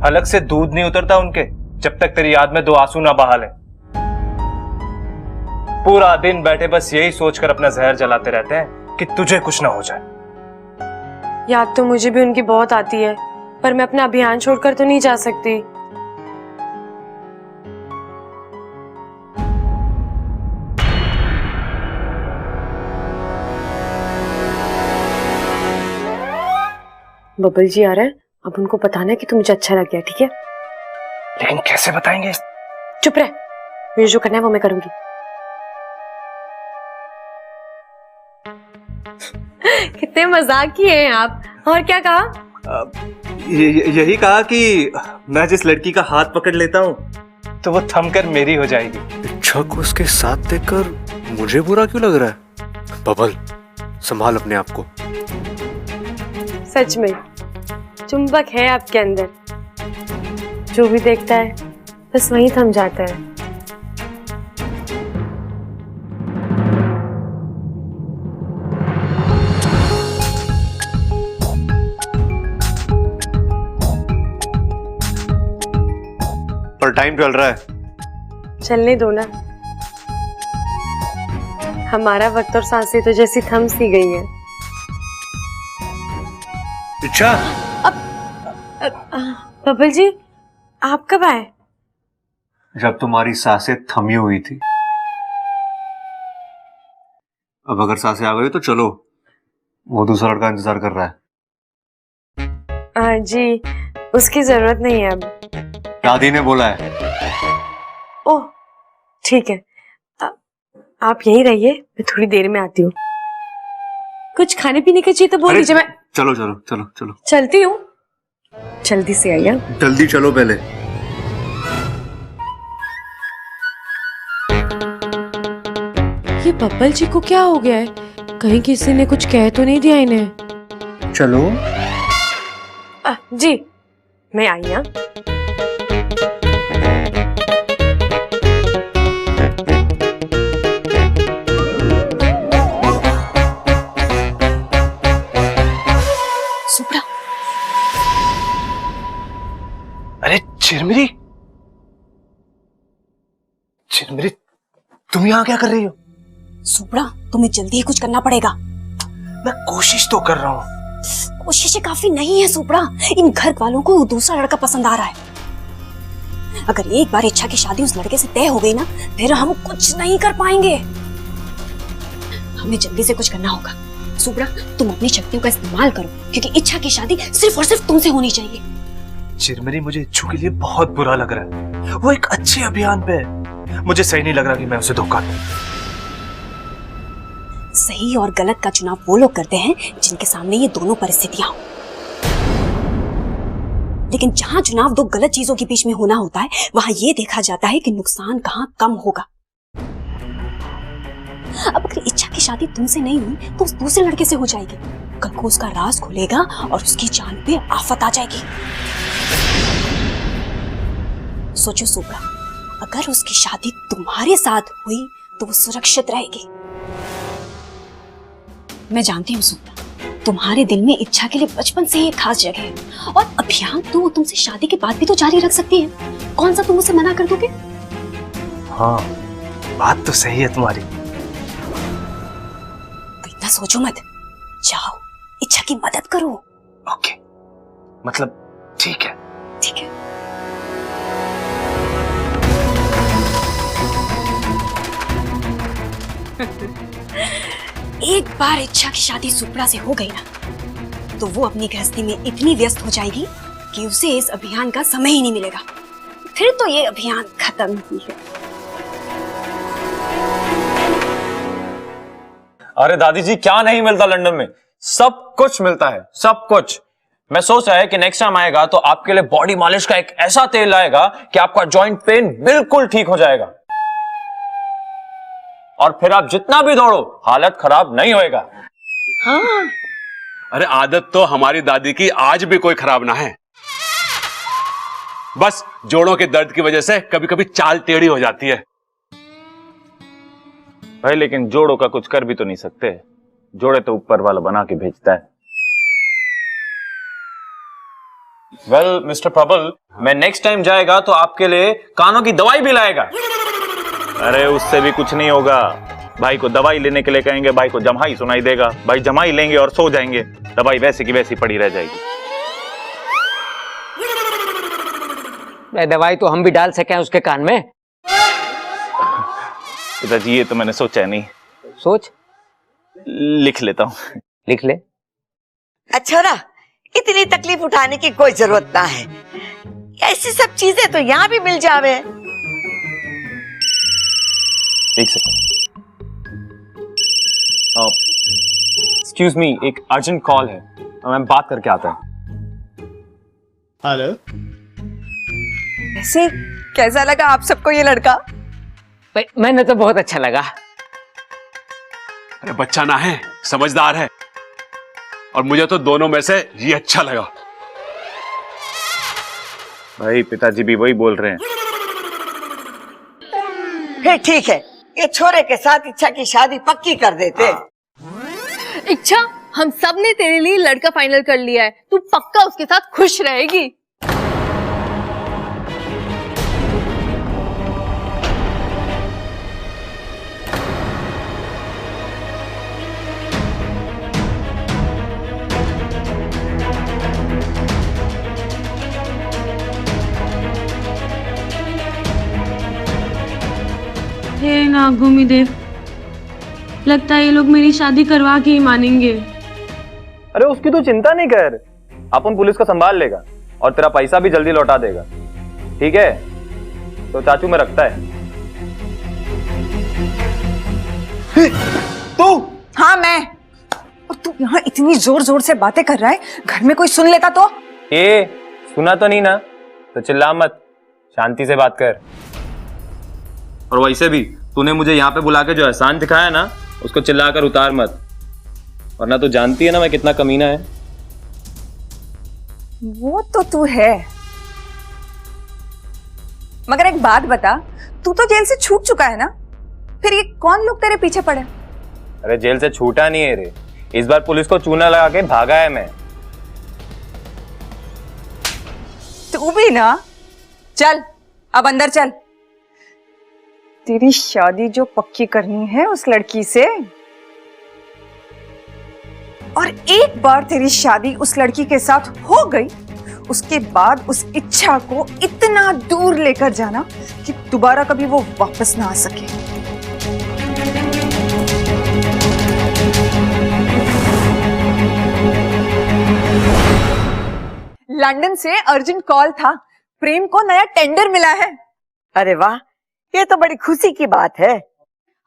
[SPEAKER 20] अलग से दूध नहीं उतरता उनके जब तक तेरी याद में 2 आंसू ना बहा ले। पूरा दिन बैठे बस यही सोचकर अपना जहर जलाते रहते हैं कि तुझे कुछ ना हो जाए।
[SPEAKER 1] याद तो मुझे भी उनकी बहुत आती है, पर मैं अपना अभियान छोड़कर तो नहीं जा सकती। बबल जी आ रहे हैं, अब उनको बताना है कि तुम मुझे अच्छा लग गया, ठीक है?
[SPEAKER 20] लेकिन कैसे बताएंगे?
[SPEAKER 1] चुप रह, मुझे जो करना है वो मैं करूंगी। कितने मजाकी हैं आप। और क्या कहा?
[SPEAKER 20] यही कहा कि मैं जिस लड़की का हाथ पकड़ लेता हूँ तो वो थमकर मेरी हो जाएगी।
[SPEAKER 17] इच्छा को उसके साथ देखकर मुझे बुरा क्यों लग रहा है? बबल, संभाल अपने आप को।
[SPEAKER 1] सच में चुंबक है आपके अंदर, जो भी देखता है बस वहीं थम जाता है।
[SPEAKER 17] पर टाइम चल रहा है।
[SPEAKER 1] चलने दो ना, हमारा वक्त और सांसें तो जैसी थम सी गई हैं।
[SPEAKER 17] इच्छा,
[SPEAKER 1] बबल जी आप कब आए?
[SPEAKER 17] जब तुम्हारी सांसें थमी हुई थी। अब अगर सांसें आ गई तो चलो, वो दूसरा लड़का इंतजार कर रहा है।
[SPEAKER 1] जी, उसकी जरूरत नहीं है अब।
[SPEAKER 17] दादी ने बोला है।
[SPEAKER 1] ओह ठीक है, आप यहीं रहिए, मैं थोड़ी देर में आती हूँ। कुछ खाने पीने की चाहिए तो बोल दीजिए। मैं
[SPEAKER 17] चलो चलो चलो चलो,
[SPEAKER 1] चलती हूँ, जल्दी से आइए।
[SPEAKER 17] जल्दी चलो पहले।
[SPEAKER 1] ये बब्बल जी को क्या हो गया है? कहीं किसी ने कुछ कह तो नहीं दिया इन्हें?
[SPEAKER 17] चलो।
[SPEAKER 1] जी मैं आई।
[SPEAKER 20] चिरमिरी, तुम यहाँ क्या कर रही हो?
[SPEAKER 10] सुपड़ा, तुम्हें जल्दी ही कुछ करना पड़ेगा।
[SPEAKER 20] मैं कोशिश तो कर रहा हूँ।
[SPEAKER 10] कोशिशें काफी नहीं है सुपड़ा, इन घर वालों को दूसरा लड़का पसंद आ रहा है। अगर एक बार इच्छा की शादी उस लड़के से तय हो गई ना, फिर हम कुछ नहीं कर पाएंगे। हमें जल्दी से कुछ करना होगा। सुपड़ा, तुम अपनी शक्तियों का इस्तेमाल करो, क्योंकि इच्छा की शादी सिर्फ और सिर्फ तुमसे होनी चाहिए।
[SPEAKER 20] चिरमिरी, मुझे इच्छू के लिए बहुत बुरा लग रहा है। वो एक अच्छे अभियान पे है। मुझे सही नहीं लग रहा कि मैं उसे धोखा दूं।
[SPEAKER 10] सही और गलत का चुनाव वो लोग करते हैं जिनके सामने ये दोनों परिस्थितियां हो। लेकिन जहां चुनाव दो गलत चीजों के बीच में होना होता है, वहां ये देखा जाता है कि नुकसान कहां कम होगा। अब अगर इच्छा की शादी तुमसे नहीं हुई तो उस दूसरे लड़के से हो जाएगी। कल को उसका राज खुलेगा और उसकी जान पे आफत आ जाएगी। सोचो सुपड़ा, अगर उसकी शादी तुम्हारे साथ हुई तो वो सुरक्षित रहेगी। मैं जानती हूँ सुपड़ा, तुम्हारे दिल में इच्छा के लिए बचपन से ही एक खास जगह है, और अभियान तो वो तुमसे शादी के बाद भी तो जारी रख सकती है। कौन सा तुम उसे मना कर दोगे?
[SPEAKER 20] हाँ, बात तो सही है तुम्हारी।
[SPEAKER 10] तो इतना सोचो मत, जाओ इच्छा की मदद करो।
[SPEAKER 20] ओके, मतलब ठीक है।
[SPEAKER 10] ठीक है। एक बार इच्छा की शादी सुपड़ा से हो गई ना, तो वो अपनी गृहस्थी में इतनी व्यस्त हो जाएगी कि उसे इस अभियान का समय ही नहीं मिलेगा। फिर तो ये अभियान खत्म ही है।
[SPEAKER 8] अरे दादी जी, क्या नहीं मिलता लंदन में? सब कुछ मिलता है, सब कुछ। मैं सोच रहा है कि नेक्स्ट टाइम आएगा तो आपके लिए बॉडी मालिश का एक ऐसा तेल लाएगा कि आपका जॉइंट पेन बिल्कुल ठीक हो जाएगा, और फिर आप जितना भी दौड़ो हालत खराब नहीं होएगा।
[SPEAKER 3] हाँ। अरे आदत तो हमारी दादी की आज भी कोई खराब ना है, बस जोड़ों के दर्द की वजह से कभी कभी चाल टेढ़ी हो जाती है।
[SPEAKER 8] भाई लेकिन जोड़ों का कुछ कर भी तो नहीं सकते, जोड़े तो ऊपर वाला बना के भेजता है। वेल मिस्टर प्रबल, मैं नेक्स्ट टाइम जाएगा तो आपके लिए कानों की दवाई भी लाएगा। अरे उससे भी कुछ नहीं होगा, भाई को दवाई लेने के लिए कहेंगे, भाई को जम्हाई सुनाई देगा, भाई जम्हाई लेंगे और सो जाएंगे, दवाई वैसी की वैसी पड़ी रह जाएगी।
[SPEAKER 9] दवाई तो हम भी डाल सके उसके कान में।
[SPEAKER 8] पिताजी ये तो मैंने सोचा नहीं।
[SPEAKER 9] सोच,
[SPEAKER 8] लिख लेता हूँ।
[SPEAKER 9] लिख ले।
[SPEAKER 14] अच्छा ना, इतनी तकलीफ उठाने की कोई जरूरत ना है, ऐसी सब चीजें तो यहाँ भी मिल जावे।
[SPEAKER 8] एक सेकंड, एक्सक्यूज मी, एक अर्जेंट कॉल है, मैं बात करके आता हूँ।
[SPEAKER 11] हेलो।
[SPEAKER 12] वैसे कैसा लगा आप सबको ये लड़का?
[SPEAKER 9] मैंने तो बहुत अच्छा लगा।
[SPEAKER 3] अरे बच्चा ना है, समझदार है, और मुझे तो दोनों में से ये अच्छा लगा।
[SPEAKER 8] भाई पिताजी भी वही बोल रहे हैं।
[SPEAKER 14] फिर ठीक है, ये छोरे के साथ इच्छा की शादी पक्की कर देते।
[SPEAKER 7] इच्छा, हम सब ने तेरे लिए लड़का फाइनल कर लिया है, तू पक्का उसके साथ खुश रहेगी।
[SPEAKER 6] हे नागभूमि देव, लगता है ये लोग मेरी शादी करवा के ही मानेंगे।
[SPEAKER 8] अरे उसकी तो चिंता नहीं कर, अपन पुलिस को संभाल लेगा और तेरा पैसा भी जल्दी लौटा देगा, ठीक है? तो चाचू में रखता है।
[SPEAKER 12] तू? हाँ मैं। और तू यहाँ इतनी जोर जोर से बातें कर रहा है, घर में कोई सुन लेता तो?
[SPEAKER 8] ए, सुना तो नहीं ना? तो चिल्ला मत, शांति से बात कर। और वैसे भी तूने मुझे यहाँ पे बुला के जो एहसान दिखाया ना, उसको चिल्लाकर उतार मत, वरना तो जानती है ना मैं कितना कमीना है।
[SPEAKER 12] वो तो तू है, मगर एक बात बता, तू तो जेल से छूट चुका है ना, फिर ये कौन लोग तेरे पीछे पड़े?
[SPEAKER 8] अरे जेल से छूटा नहीं है रे, इस बार पुलिस को चूना लगा के भागा है मैं।
[SPEAKER 12] तू भी ना, चल अब अंदर चल। तेरी शादी जो पक्की करनी है उस लड़की से, और एक बार तेरी शादी उस लड़की के साथ हो गई, उसके बाद उस इच्छा को इतना दूर लेकर जाना कि दोबारा कभी वो वापस ना आ सके। लंदन से अर्जेंट कॉल था, प्रेम को नया टेंडर मिला है।
[SPEAKER 14] अरे वाह, ये तो बड़ी खुशी की बात है।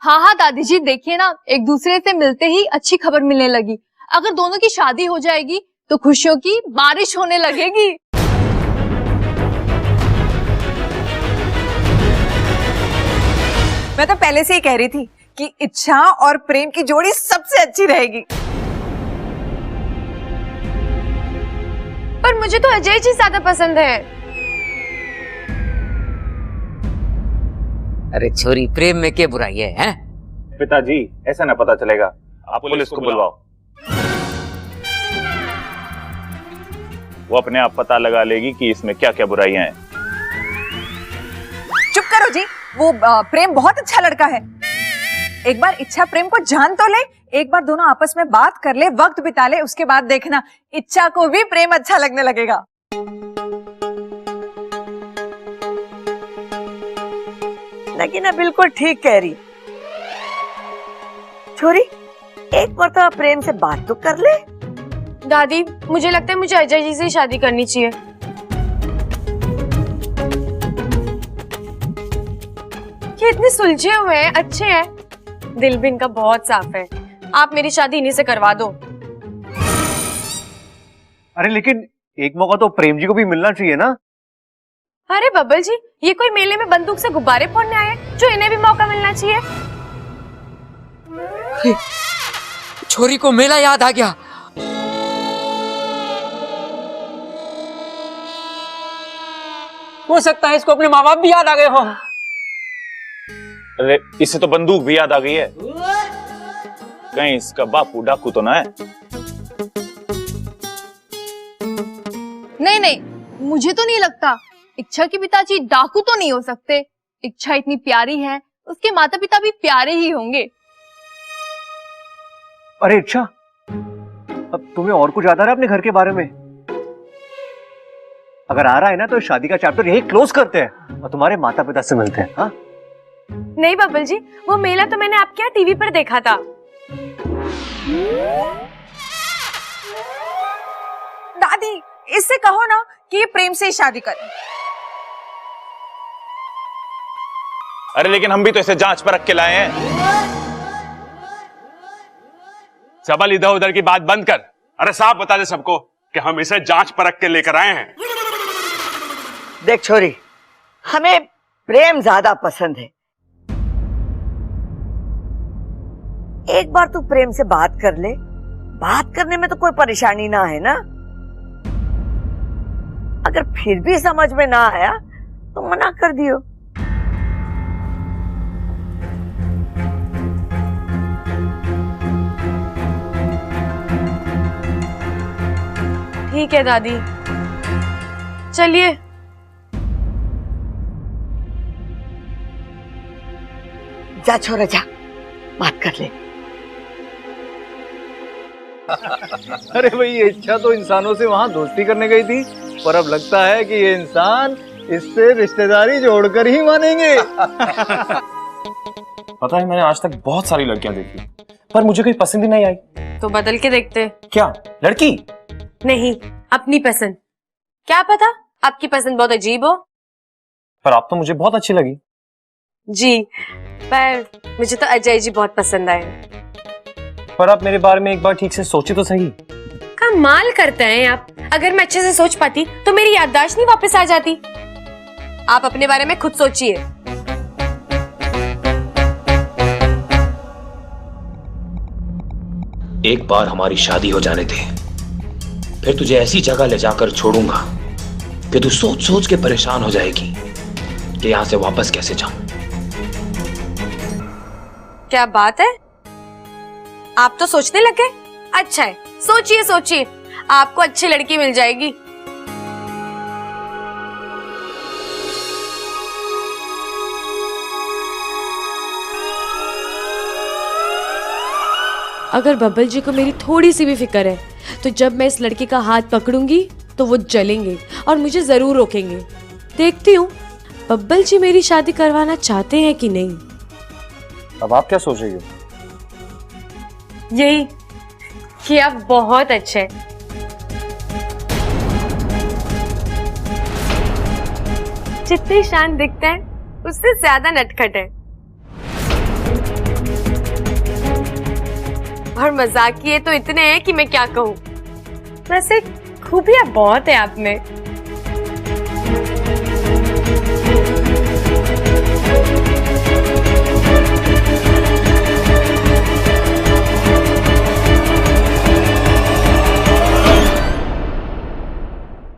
[SPEAKER 7] हाँ हाँ दादी जी, देखिए ना, एक दूसरे से मिलते ही अच्छी खबर मिलने लगी। अगर दोनों की शादी हो जाएगी तो खुशियों की बारिश होने लगेगी।
[SPEAKER 12] मैं तो पहले से ही कह रही थी कि इच्छा और प्रेम की जोड़ी सबसे अच्छी रहेगी।
[SPEAKER 1] पर मुझे तो अजय जी ज्यादा पसंद है।
[SPEAKER 9] अरे छोरी, प्रेम में क्या बुराई है, हैं?
[SPEAKER 8] पिताजी, ऐसा ना पता चलेगा, आप पुलिस को बुलवाओ। वो अपने आप पता लगा लेगी कि इसमें क्या क्या बुराइयां हैं।
[SPEAKER 12] चुप करो जी, वो प्रेम बहुत अच्छा लड़का है। एक बार इच्छा प्रेम को जान तो ले, एक बार दोनों आपस में बात कर ले, वक्त बिता ले, उसके बाद देखना इच्छा को भी प्रेम अच्छा लगने लगेगा।
[SPEAKER 14] नगीना बिल्कुल ठीक कह रही। छोरी, एक बार तो प्रेम से बात तो कर ले।
[SPEAKER 1] दादी, मुझे लगता है मुझे अजय जी से शादी करनी चाहिए। ये इतने सुलझे हुए हैं, अच्छे हैं, दिल भी इनका बहुत साफ है। आप मेरी शादी इन्हीं से करवा दो।
[SPEAKER 17] अरे लेकिन एक मौका तो प्रेम जी को भी मिलना चाहिए ना।
[SPEAKER 1] अरे बब्बल जी, ये कोई मेले में बंदूक से गुब्बारे फोड़ने आए जो इन्हें भी मौका मिलना चाहिए।
[SPEAKER 9] छोरी को मेला याद आ गया। हो सकता है इसको अपने माँ बाप भी याद आ गए हो।
[SPEAKER 8] अरे इससे तो बंदूक भी याद आ गई है। कहीं इसका बापू डाकू तो ना है?
[SPEAKER 7] नहीं नहीं, मुझे तो नहीं लगता। इच्छा के पिताजी डाकू तो नहीं हो सकते। इच्छा इतनी प्यारी है, उसके माता पिता भी प्यारे ही होंगे।
[SPEAKER 17] अरे इच्छा, अब तुम्हें और कुछ याद आ रहा है अपने घर के बारे में? अगर आ रहा है ना तो शादी का चैप्टर यही क्लोज करते हैं और तुम्हारे माता पिता से मिलते हैं। हाँ?
[SPEAKER 1] नहीं बब्बल जी, वो मेला तो मैंने आपके यहाँ टीवी पर देखा था।
[SPEAKER 12] दादी, इससे कहो ना कि ये प्रेम से ही शादी करे।
[SPEAKER 8] अरे लेकिन हम भी तो इसे जांच परख के लाए हैं।
[SPEAKER 3] सबल, इधर उधर की बात बंद कर। अरे साफ बता दे सबको कि हम इसे जांच परख के लेकर आए हैं।
[SPEAKER 14] देख छोरी, हमें प्रेम ज्यादा पसंद है। एक बार तू प्रेम से बात कर ले, बात करने में तो कोई परेशानी ना है ना। अगर फिर भी समझ में ना आया तो मना कर दियो।
[SPEAKER 1] ठीक है दादी, चलिए।
[SPEAKER 14] जा छोरा जा, बात कर ले।
[SPEAKER 5] अरे भाई, ये इच्छा तो इंसानों से वहां दोस्ती करने गई थी, पर अब लगता है कि ये इंसान इससे रिश्तेदारी जोड़कर ही मानेंगे।
[SPEAKER 20] पता है, मैंने आज तक बहुत सारी लड़कियां देखी, पर मुझे कोई पसंद ही नहीं आई।
[SPEAKER 1] तो बदल के देखते।
[SPEAKER 20] क्या लड़की?
[SPEAKER 1] नहीं, अपनी पसंद। क्या पता आपकी पसंद बहुत अजीब हो।
[SPEAKER 20] पर आप तो मुझे बहुत अच्छी लगी।
[SPEAKER 1] जी, पर मुझे तो अजय जी बहुत पसंद आए।
[SPEAKER 20] पर आप मेरे बारे में एक बार ठीक से सोचे तो सही।
[SPEAKER 1] कमाल करते हैं आप। अगर मैं अच्छे से सोच पाती तो मेरी याददाश्त नहीं वापस आ जाती। आप अपने बारे में खुद सोचिए।
[SPEAKER 21] एक बार हमारी शादी हो जाने दे, फिर तुझे ऐसी जगह ले जाकर छोड़ूंगा कि तू सोच सोच के परेशान हो जाएगी कि यहां से वापस कैसे जाऊं।
[SPEAKER 1] क्या बात है, आप तो सोचने लगे। अच्छा है, सोचिए सोचिए, आपको अच्छी लड़की मिल जाएगी। अगर बब्बल जी को मेरी थोड़ी सी भी फिक्र है तो जब मैं इस लड़के का हाथ पकड़ूंगी तो वो जलेंगे और मुझे जरूर रोकेंगे। देखती हूँ बब्बल जी मेरी शादी करवाना चाहते हैं कि नहीं।
[SPEAKER 8] अब आप क्या सोच रही हो?
[SPEAKER 1] यही कि आप बहुत अच्छे हैं। जितने शांत दिखते हैं उससे ज्यादा नटखट है और मजाकिये तो इतने हैं कि मैं क्या कहूँ। वैसे खूबियां बहुत है आप में।